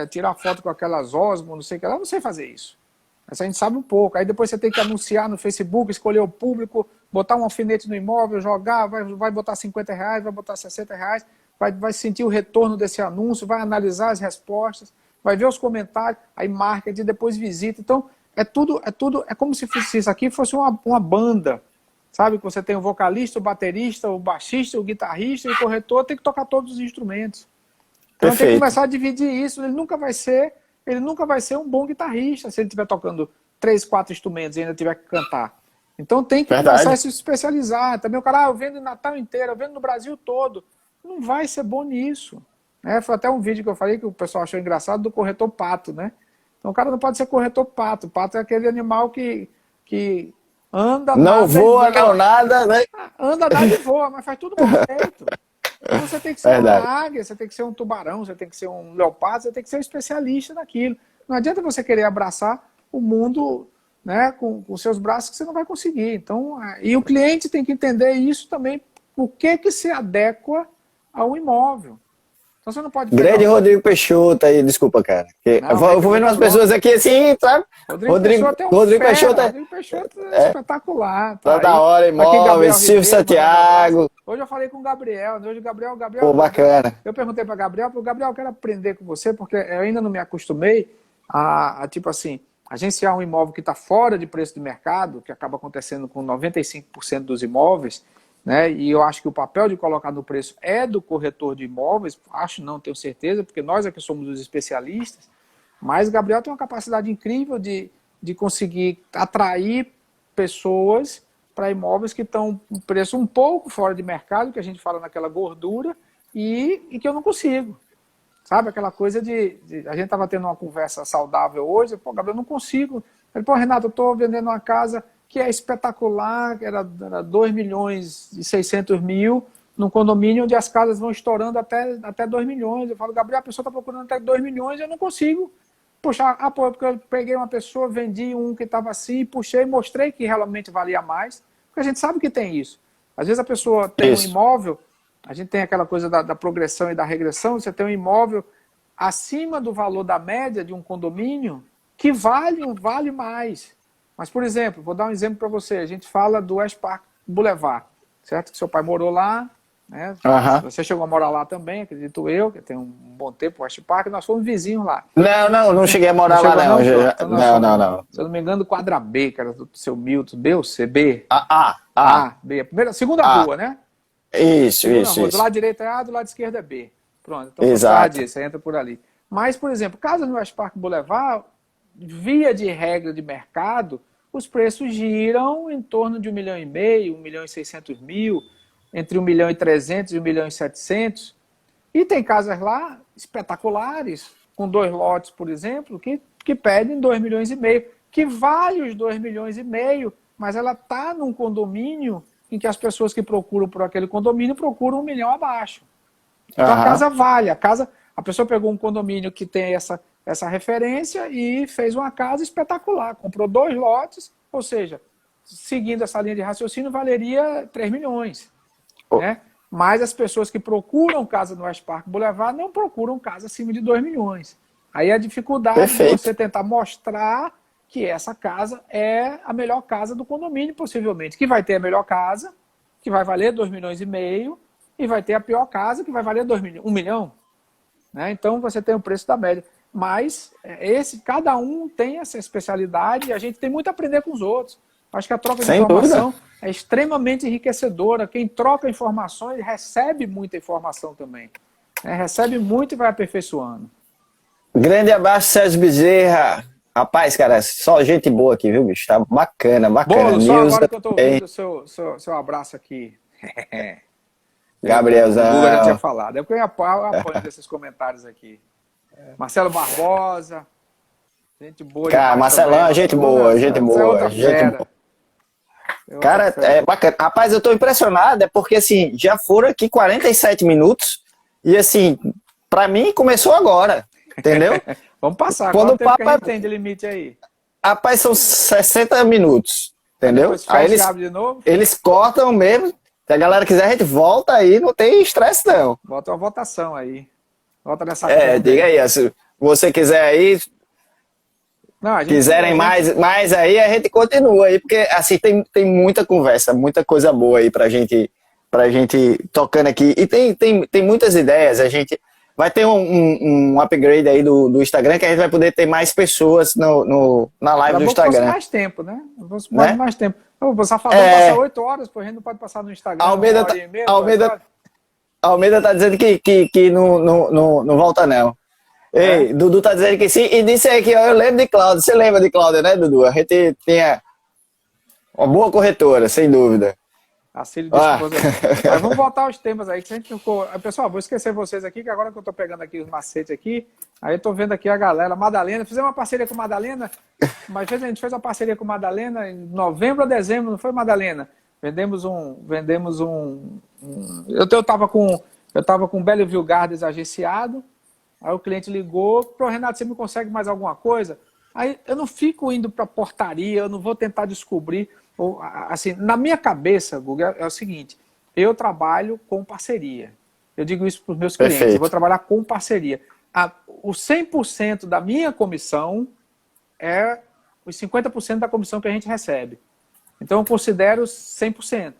tirar foto com aquelas Osmo, não sei o que lá, eu não sei fazer isso. Mas a gente sabe um pouco. Aí depois você tem que anunciar no Facebook, escolher o público, botar um alfinete no imóvel, jogar, vai botar R$50, vai botar R$60, vai sentir o retorno desse anúncio, vai analisar as respostas, vai ver os comentários, aí marketing, depois visita. Então, é como se isso aqui fosse uma banda, sabe? Que você tem o vocalista, o baterista, o baixista, o guitarrista e o corretor tem que tocar todos os instrumentos. Então tem que começar a dividir isso. Ele nunca vai ser um bom guitarrista se ele estiver tocando 3, 4 instrumentos e ainda tiver que cantar. Então tem que começar a se especializar. Também o cara, eu vendo no Natal inteiro, eu vendo no Brasil todo. Não vai ser bom nisso. Foi até um vídeo que eu falei que o pessoal achou engraçado do corretor pato, né? Então o cara não pode ser corretor pato. Pato é aquele animal que anda, não voa, não nada, né? Anda, nada e voa, mas faz tudo bom feito. Então você tem que ser uma águia, você tem que ser um tubarão, você tem que ser um leopardo, você tem que ser um especialista naquilo. Não adianta você querer abraçar o mundo, né, com seus braços, que você não vai conseguir. Então, e o cliente tem que entender isso também, o que se adequa ao imóvel. Então você não pode... Grande Rodrigo Peixoto aí, desculpa, cara. Eu vou vendo umas pessoas aqui assim, sabe? Rodrigo Peixoto é espetacular. Tá da hora, imóveis, Silvio Santiago. Hoje eu falei com o Gabriel. Hoje o Gabriel... Pô, bacana. Eu perguntei para Gabriel, eu quero aprender com você, porque eu ainda não me acostumei tipo assim, agenciar um imóvel que está fora de preço de mercado, que acaba acontecendo com 95% dos imóveis, né? E eu acho que o papel de colocar no preço é do corretor de imóveis, não tenho certeza, porque nós é que somos os especialistas, mas o Gabriel tem uma capacidade incrível de conseguir atrair pessoas para imóveis que estão com preço um pouco fora de mercado, que a gente fala naquela gordura, e que eu não consigo. Sabe, aquela coisa a gente estava tendo uma conversa saudável hoje, pô, Gabriel, eu não consigo. Ele, pô, Renato, eu estou vendendo uma casa que é espetacular, que era 2.600.000, num condomínio onde as casas vão estourando até 2 milhões. Eu falo, Gabriel, a pessoa está procurando até 2 milhões, eu não consigo puxar, pô, porque eu peguei uma pessoa, vendi um que estava assim, puxei, mostrei que realmente valia mais, porque a gente sabe que tem isso. Às vezes a pessoa tem um Isso. imóvel, a gente tem aquela coisa da progressão e da regressão, você tem um imóvel acima do valor da média de um condomínio que vale mais. Mas, por exemplo, vou dar um exemplo para você, a gente fala do West Park Boulevard, certo? Que seu pai morou lá, né? Você chegou a morar lá também, acredito eu, que tem um bom tempo, o West Park, nós fomos vizinhos lá. Não cheguei a morar lá, não. Então Não. Se eu não me engano, quadra B, que era do seu Milton, B ou C? B? B. Segunda rua, né? Isso. Do lado direito é A, do lado esquerdo é B. Pronto, então Exato. você entra por ali. Mas, por exemplo, casa no West Park Boulevard, via de regra de mercado, os preços giram em torno de 1,5 milhão, 1.600.000, entre 1.300.000 e 1.700.000. E tem casas lá espetaculares, com 2 lotes, por exemplo, que pedem 2,5 milhões, que vale os 2,5 milhões, mas ela está num condomínio em que as pessoas que procuram por aquele condomínio procuram 1 milhão abaixo. Então a casa vale, a pessoa pegou um condomínio que tem essa referência e fez uma casa espetacular, comprou 2 lotes, ou seja, seguindo essa linha de raciocínio, valeria 3 milhões. Né? Mas as pessoas que procuram casa no West Park Boulevard não procuram casa acima de 2 milhões. Aí a dificuldade de você tentar mostrar que essa casa é a melhor casa do condomínio, possivelmente, que vai ter a melhor casa, que vai valer 2,5 milhões, e vai ter a pior casa, que vai valer 1 milhão. Né? Então você tem o preço da média. Mas cada um tem essa especialidade e a gente tem muito a aprender com os outros. Acho que a troca de informação é extremamente enriquecedora. Quem troca informações recebe muita informação também. Recebe muito e vai aperfeiçoando. Grande abraço, Sérgio Bezerra. Rapaz, cara, só gente boa aqui, viu, bicho? Tá bacana. Bolo, só agora que eu tô ouvindo o seu abraço aqui. Gabrielzão. O Google já tinha falado. É porque eu apoio desses comentários aqui. Marcelo Barbosa. Gente boa. Cara, Marcelão é gente boa, gente boa. Cara, é bacana. Rapaz, eu tô impressionado, porque assim, já foram aqui 47 minutos e assim, pra mim começou agora, entendeu? Vamos passar, quando o papo tem de limite aí? Rapaz, são 60 minutos, entendeu? Aí abre de novo? Eles cortam mesmo, se a galera quiser a gente volta aí, não tem estresse não. Bota uma votação aí. Volta nessa diga aí, se você quiser aí... Não, quiserem mais aí, a gente continua aí, porque assim tem muita conversa, muita coisa boa aí pra gente tocando aqui. E tem muitas ideias, a gente vai ter um upgrade aí do Instagram, que a gente vai poder ter mais pessoas na live do Instagram. Mais tempo, né? Mais tempo. O Safadão passa 8 horas, pô, a gente não pode passar no Instagram. Almeida tá dizendo que não volta não. Ei, Dudu tá dizendo que sim, e disse aí que eu lembro de Cláudia. Você lembra de Cláudia, né, Dudu? A gente tinha uma boa corretora, sem dúvida. Mas vamos voltar aos temas aí, que a gente ficou... Pessoal, vou esquecer vocês aqui, que agora que eu tô pegando aqui os macetes aqui, aí eu tô vendo aqui a galera, Madalena, fizemos uma parceria com Madalena, mas a gente fez uma parceria com Madalena em novembro a dezembro, não foi, Madalena? Vendemos um... Eu tava com Bellevue Gardens agenciado. Aí o cliente ligou, Renato, você me consegue mais alguma coisa? Aí eu não fico indo para portaria, eu não vou tentar descobrir. Assim, na minha cabeça, Google, é o seguinte, eu trabalho com parceria. Eu digo isso para os meus clientes, eu vou trabalhar com parceria. O 100% da minha comissão é os 50% da comissão que a gente recebe. Então eu considero 100%.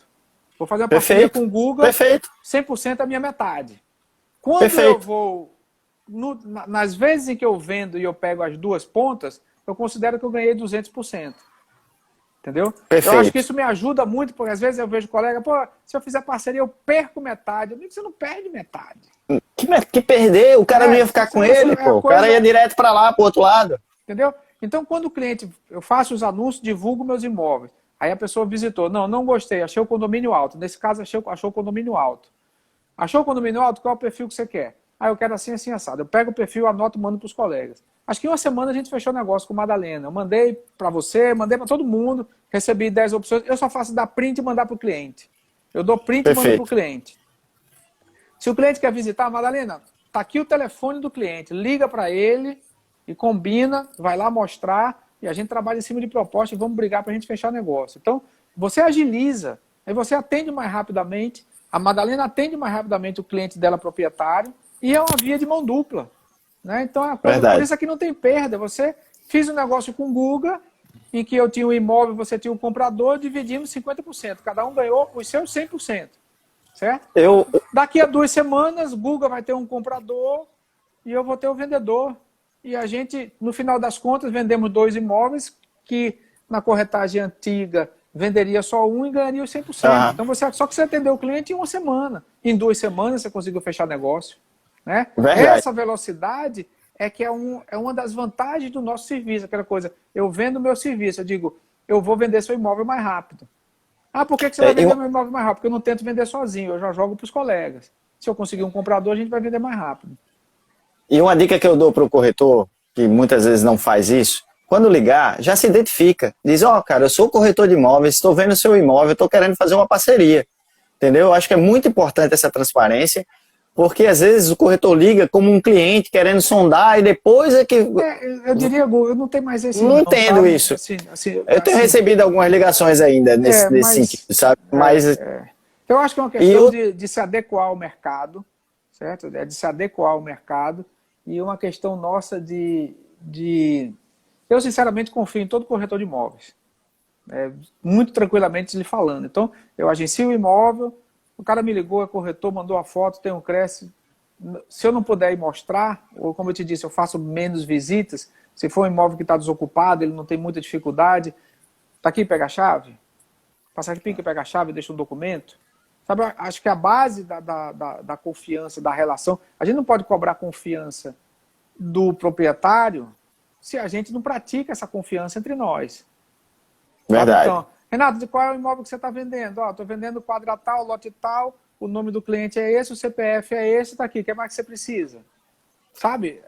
Vou fazer uma parceria com o Google, 100% é a minha metade. Quando eu vou... nas vezes em que eu vendo e eu pego as duas pontas, eu considero que eu ganhei 200%. Entendeu? Eu acho que isso me ajuda muito, porque às vezes eu vejo colega, pô, se eu fizer parceria eu perco metade. Eu digo que você não perde metade. Que perder? O cara não ia ficar com ele, pô. O cara ia direto para lá, pro outro lado. Entendeu? Então quando o cliente, eu faço os anúncios, divulgo meus imóveis. Aí a pessoa visitou, não gostei, achei o condomínio alto. Nesse caso achou o condomínio alto. Achou o condomínio alto? Qual é o perfil que você quer? Eu quero assim, assim, assado. Eu pego o perfil, anoto e mando para os colegas. Acho que em uma semana a gente fechou o negócio com Madalena. Eu mandei para você, mandei para todo mundo, recebi 10 opções. Eu só faço dar print e mandar para o cliente. Eu dou print e mando para o cliente. Se o cliente quer visitar, Madalena, tá aqui o telefone do cliente. Liga para ele e combina, vai lá mostrar, e a gente trabalha em cima de proposta e vamos brigar para a gente fechar negócio. Então, você agiliza, aí você atende mais rapidamente, a Madalena atende mais rapidamente o cliente dela proprietário, e é uma via de mão dupla. Né? Então, por isso aqui não tem perda. Você fez um negócio com o Guga, em que eu tinha o imóvel, você tinha o comprador, dividimos 50%. Cada um ganhou os seus 100%. Certo? Daqui a 2 semanas, Guga vai ter um comprador e eu vou ter o vendedor. E a gente, no final das contas, vendemos 2 imóveis que na corretagem antiga venderia só um e ganharia os 100%. Então, só que você atendeu o cliente em 1 semana. Em 2 semanas, você conseguiu fechar negócio. Né? Essa velocidade é que é uma das vantagens do nosso serviço. Aquela coisa, eu vendo o meu serviço, eu digo, eu vou vender seu imóvel mais rápido. Ah, por que você vai vender meu imóvel mais rápido? Porque eu não tento vender sozinho, eu já jogo para os colegas. Se eu conseguir um comprador, a gente vai vender mais rápido. E uma dica que eu dou para o corretor, que muitas vezes não faz isso, quando ligar, já se identifica. Diz, cara, eu sou corretor de imóveis, estou vendo o seu imóvel, estou querendo fazer uma parceria. Entendeu? Eu acho que é muito importante essa transparência, porque às vezes o corretor liga como um cliente querendo sondar e depois é que... eu diria, eu não tenho mais esse... Não entendo sabe? isso. Eu tenho recebido algumas ligações ainda nesse sentido, sabe? Eu acho que é uma questão de se adequar ao mercado, certo? É de se adequar ao mercado e uma questão nossa de... Eu, sinceramente, confio em todo corretor de imóveis. Muito tranquilamente lhe falando. Então, eu agencio o imóvel, o cara me ligou, é corretor, mandou a foto, tem um Cresce. Se eu não puder ir mostrar, ou como eu te disse, eu faço menos visitas, se for um imóvel que está desocupado, ele não tem muita dificuldade, está aqui, pega a chave, passa aqui, pega a chave, deixa um documento. Sabe, acho que a base da confiança, da relação, a gente não pode cobrar confiança do proprietário se a gente não pratica essa confiança entre nós. Verdade. Então, Renato, qual é o imóvel que você está vendendo? Estou vendendo quadra tal, lote tal, o nome do cliente é esse, o CPF é esse, está aqui, o que mais que você precisa? Sabe?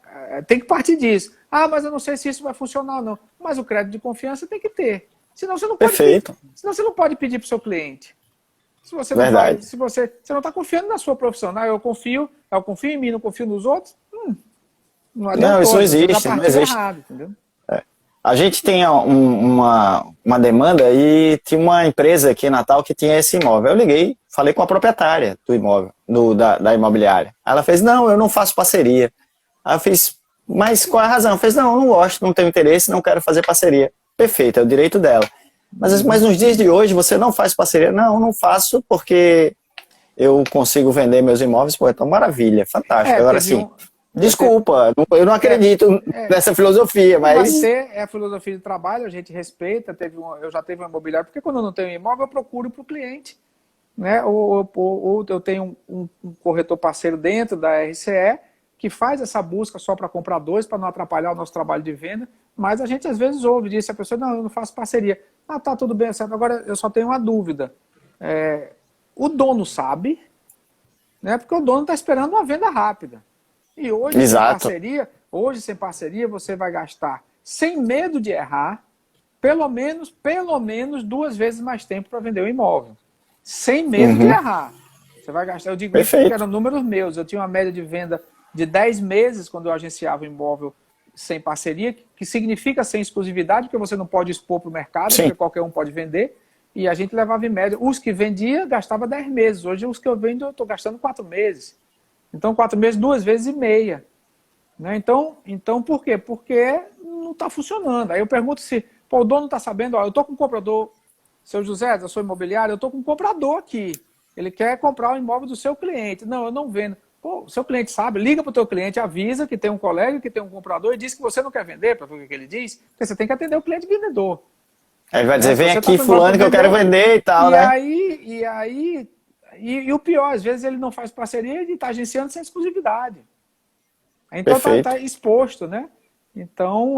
Tem que partir disso. Ah, mas eu não sei se isso vai funcionar ou não. Mas o crédito de confiança tem que ter. Senão você não pode Perfeito. Senão você não pode pedir para o seu cliente. Se você não Verdade. se você não está confiando na sua profissional, eu confio em mim, não confio nos outros, não adianta. Não, isso não existe. Não existe. Errado, entendeu? A gente tem uma demanda e tinha uma empresa aqui em Natal que tinha esse imóvel. Eu liguei, falei com a proprietária do imóvel, da imobiliária. Ela fez, não, eu não faço parceria. Aí eu fiz, mas qual é a razão? Ela fez, não, eu não gosto, não tenho interesse, não quero fazer parceria. Perfeito, é o direito dela. Mas nos dias de hoje você não faz parceria? Não, não faço porque eu consigo vender meus imóveis. Pô, então maravilha, fantástico. Agora sim. Desculpa, eu não acredito nessa filosofia, mas... É a filosofia de trabalho, a gente respeita, eu já teve um imobiliário, porque quando eu não tenho imóvel, eu procuro para o cliente. Né? Ou eu tenho um corretor parceiro dentro da RCE, que faz essa busca só para compradores, para não atrapalhar o nosso trabalho de venda, mas a gente às vezes ouve disso, a pessoa, não, eu não faço parceria. Ah, tá, tudo bem, certo. Agora eu só tenho uma dúvida. O dono sabe, né? Porque o dono está esperando uma venda rápida. E hoje sem parceria, você vai gastar, sem medo de errar, pelo menos 2 vezes mais tempo para vender o imóvel. Sem medo de errar. Você vai gastar, eu digo isso porque eram números meus. Eu tinha uma média de venda de 10 meses quando eu agenciava o imóvel sem parceria, que significa sem exclusividade, porque você não pode expor para o mercado, porque qualquer um pode vender. E a gente levava em média. Os que vendia, gastava 10 meses. Hoje, os que eu vendo, eu estou gastando 4 meses. Então, 4 meses, 2 vezes e meia. Né? Então, por quê? Porque não está funcionando. Aí eu pergunto se o dono está sabendo, eu estou com um comprador, seu José, da sua imobiliária, eu estou com um comprador aqui. Ele quer comprar o imóvel do seu cliente. Não, eu não vendo. O seu cliente sabe, liga para o teu cliente, avisa que tem um colega, que tem um comprador e diz que você não quer vender, para ver o que ele diz, porque você tem que atender o cliente vendedor. Aí vai dizer, vem aqui fulano que eu quero vender e tal, né? E o pior, às vezes ele não faz parceria e está agenciando sem exclusividade. Então está exposto, né? Então,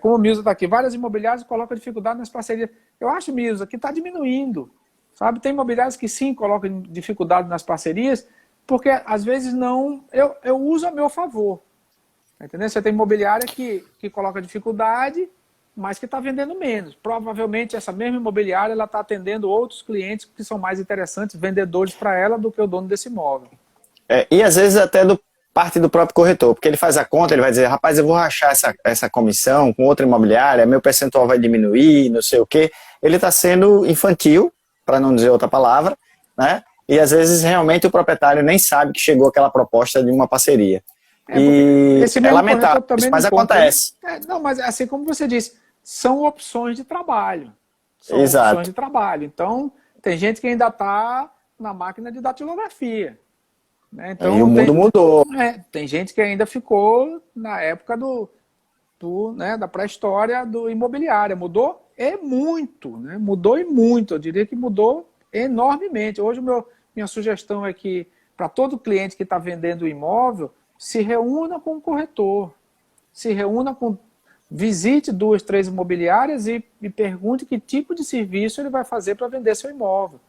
como o Milza está aqui, várias imobiliárias colocam dificuldade nas parcerias. Eu acho, Milza, que está diminuindo. Sabe? Tem imobiliárias que sim colocam dificuldade nas parcerias, porque às vezes não... Eu uso a meu favor. Entendeu? Você tem imobiliária que coloca dificuldade, mas que está vendendo menos. Provavelmente essa mesma imobiliária está atendendo outros clientes que são mais interessantes, vendedores para ela, do que o dono desse imóvel. E às vezes até parte do próprio corretor, porque ele faz a conta, ele vai dizer, rapaz, eu vou rachar essa comissão com outra imobiliária, meu percentual vai diminuir, não sei o quê. Ele está sendo infantil, para não dizer outra palavra, né? E às vezes realmente o proprietário nem sabe que chegou aquela proposta de uma parceria. E é lamentável, mas acontece. Não, mas assim como você disse, são opções de trabalho. São Exato. opções de trabalho. Então, tem gente que ainda está na máquina de datilografia. Né? Então, e o mundo mudou. Tem gente que ainda ficou na época da pré-história do imobiliário. Mudou e muito. Né? Mudou e muito. Eu diria que mudou enormemente. Hoje, minha sugestão é que, para todo cliente que está vendendo o imóvel, se reúna com o corretor. Se reúna com... Visite 2, 3 imobiliárias e pergunte que tipo de serviço ele vai fazer para vender seu imóvel.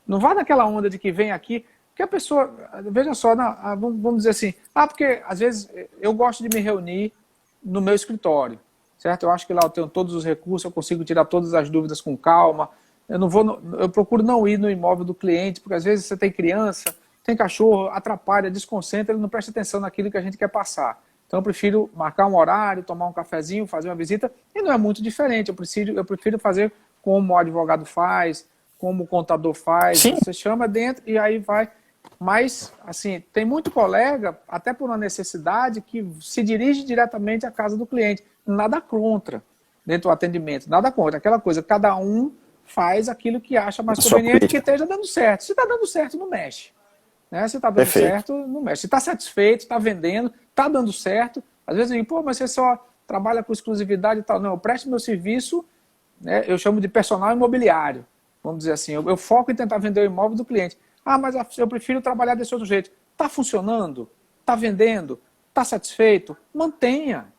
Não vá naquela onda de que vem aqui... Porque a pessoa, veja só, vamos dizer assim, porque às vezes eu gosto de me reunir no meu escritório, certo? Eu acho que lá eu tenho todos os recursos, eu consigo tirar todas as dúvidas com calma. Eu procuro não ir no imóvel do cliente, porque às vezes você tem criança, tem cachorro, atrapalha, desconcentra, ele não presta atenção naquilo que a gente quer passar. Então eu prefiro marcar um horário, tomar um cafezinho, fazer uma visita, e não é muito diferente. Eu prefiro fazer como o advogado faz, como o contador faz. Sim. Você chama dentro e aí vai... Mas, assim, tem muito colega, até por uma necessidade, que se dirige diretamente à casa do cliente. Nada contra, dentro do atendimento, nada contra. Aquela coisa, cada um faz aquilo que acha mais conveniente, que esteja dando certo. Se está dando certo, não mexe. Né? Se está dando certo, não mexe. Se está satisfeito, está vendendo, está dando certo. Às vezes, mas você só trabalha com exclusividade e tal. Não, eu presto meu serviço, né? Eu chamo de personal imobiliário. Vamos dizer assim, eu foco em tentar vender o imóvel do cliente. Mas eu prefiro trabalhar desse outro jeito. Está funcionando? Está vendendo? Está satisfeito? Mantenha.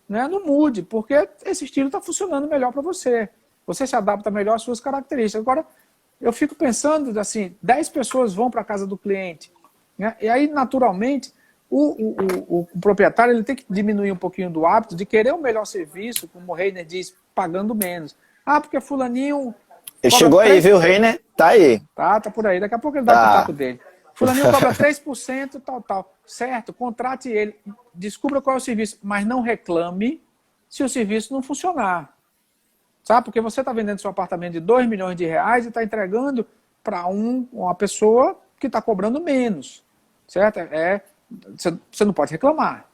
Né? Não mude, porque esse estilo está funcionando melhor para você. Você se adapta melhor às suas características. Agora, eu fico pensando, assim, 10 pessoas vão para a casa do cliente. Né? E aí, naturalmente, o proprietário ele tem que diminuir um pouquinho do hábito de querer um melhor serviço, como o Reiner diz, pagando menos. Porque fulaninho... Ele chegou aí, viu, Reiner? Tá aí. Tá por aí. Daqui a pouco ele dá o pitaco dele. Fulaninho cobra 3%, tal. Certo, contrate ele. Descubra qual é o serviço, mas não reclame se o serviço não funcionar. Sabe? Porque você está vendendo seu apartamento de 2 milhões de reais e está entregando para uma pessoa que está cobrando menos. Certo? Você não pode reclamar.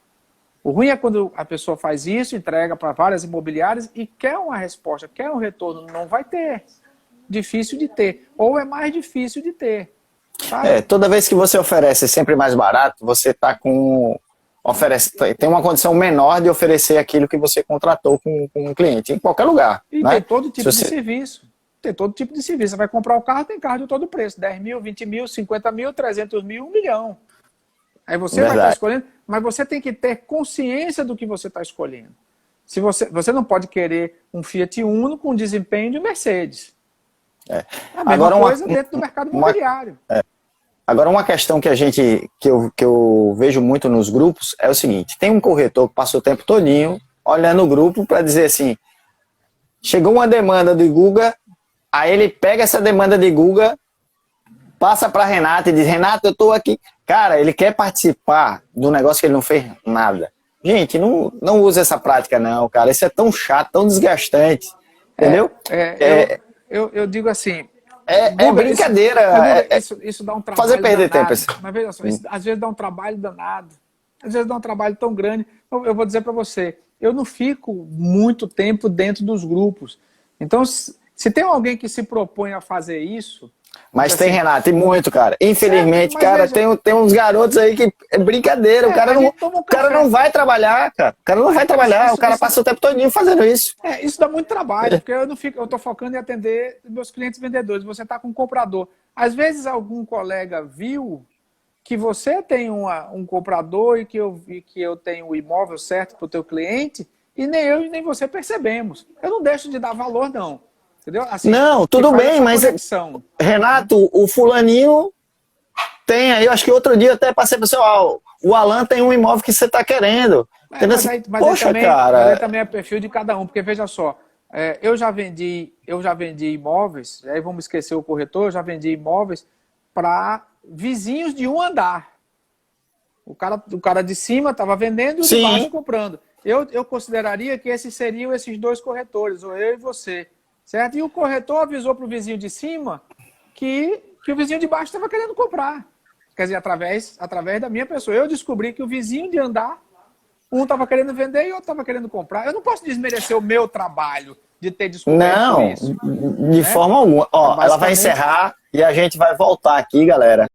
O ruim é quando a pessoa faz isso, entrega para várias imobiliárias e quer uma resposta, quer um retorno. Não vai ter. Difícil de ter, ou é mais difícil de ter. Sabe? Toda vez que você oferece sempre mais barato, você tem uma condição menor de oferecer aquilo que você contratou com um cliente, em qualquer lugar. E né? tem todo tipo de serviço. Tem todo tipo de serviço. Você vai comprar o carro, tem carro de todo preço. 10 mil, 20 mil, 50 mil, 300 mil, 1 milhão. Aí você vai estar escolhendo, mas você tem que ter consciência do que você está escolhendo. Se você não pode querer um Fiat Uno com desempenho de Mercedes. A mesma coisa dentro do mercado imobiliário. Agora, uma questão que eu vejo muito nos grupos é o seguinte: tem um corretor que passa o tempo todinho olhando o grupo para dizer assim, chegou uma demanda de Guga, aí ele pega essa demanda de Guga, passa para Renata e diz, Renata, eu estou aqui. Cara, ele quer participar do negócio que ele não fez nada. Gente, não usa essa prática não, cara. Isso é tão chato, tão desgastante. Entendeu? Eu digo assim... É brincadeira. Isso dá um trabalho fazer perder danado. tempo. Mas veja só, às vezes dá um trabalho danado. Às vezes dá um trabalho tão grande. Eu vou dizer para você, eu não fico muito tempo dentro dos grupos. Então, se tem alguém que se propõe a fazer isso... Mas tem, assim, Renato, tem muito, cara. Infelizmente, cara, veja, tem uns garotos aí que é brincadeira. O cara não vai trabalhar, cara. O cara não vai trabalhar. O cara passa o tempo todinho fazendo isso. Isso dá muito trabalho, porque eu estou focando em atender meus clientes vendedores. Você está com um comprador. Às vezes, algum colega viu que você tem um comprador e que eu tenho o imóvel certo para o teu cliente e nem eu e nem você percebemos. Eu não deixo de dar valor, não. Entendeu? Assim, não, tudo bem, mas Renato, o fulaninho tem aí, eu acho que outro dia eu até passei para o pessoal, o Alan tem um imóvel que você está querendo. Poxa, cara. Mas também é perfil de cada um, porque veja só, eu já vendi imóveis, aí vamos esquecer o corretor, eu já vendi imóveis para vizinhos de um andar. O cara de cima estava vendendo e o de baixo comprando. Eu consideraria que esses seriam esses dois corretores, ou eu e você. Certo? E o corretor avisou para o vizinho de cima que o vizinho de baixo estava querendo comprar. Quer dizer, através da minha pessoa. Eu descobri que o vizinho de andar, um estava querendo vender e outro estava querendo comprar. Eu não posso desmerecer o meu trabalho de ter descoberto isso. Não, de forma alguma. Ó, ela vai encerrar e a gente vai voltar aqui, galera.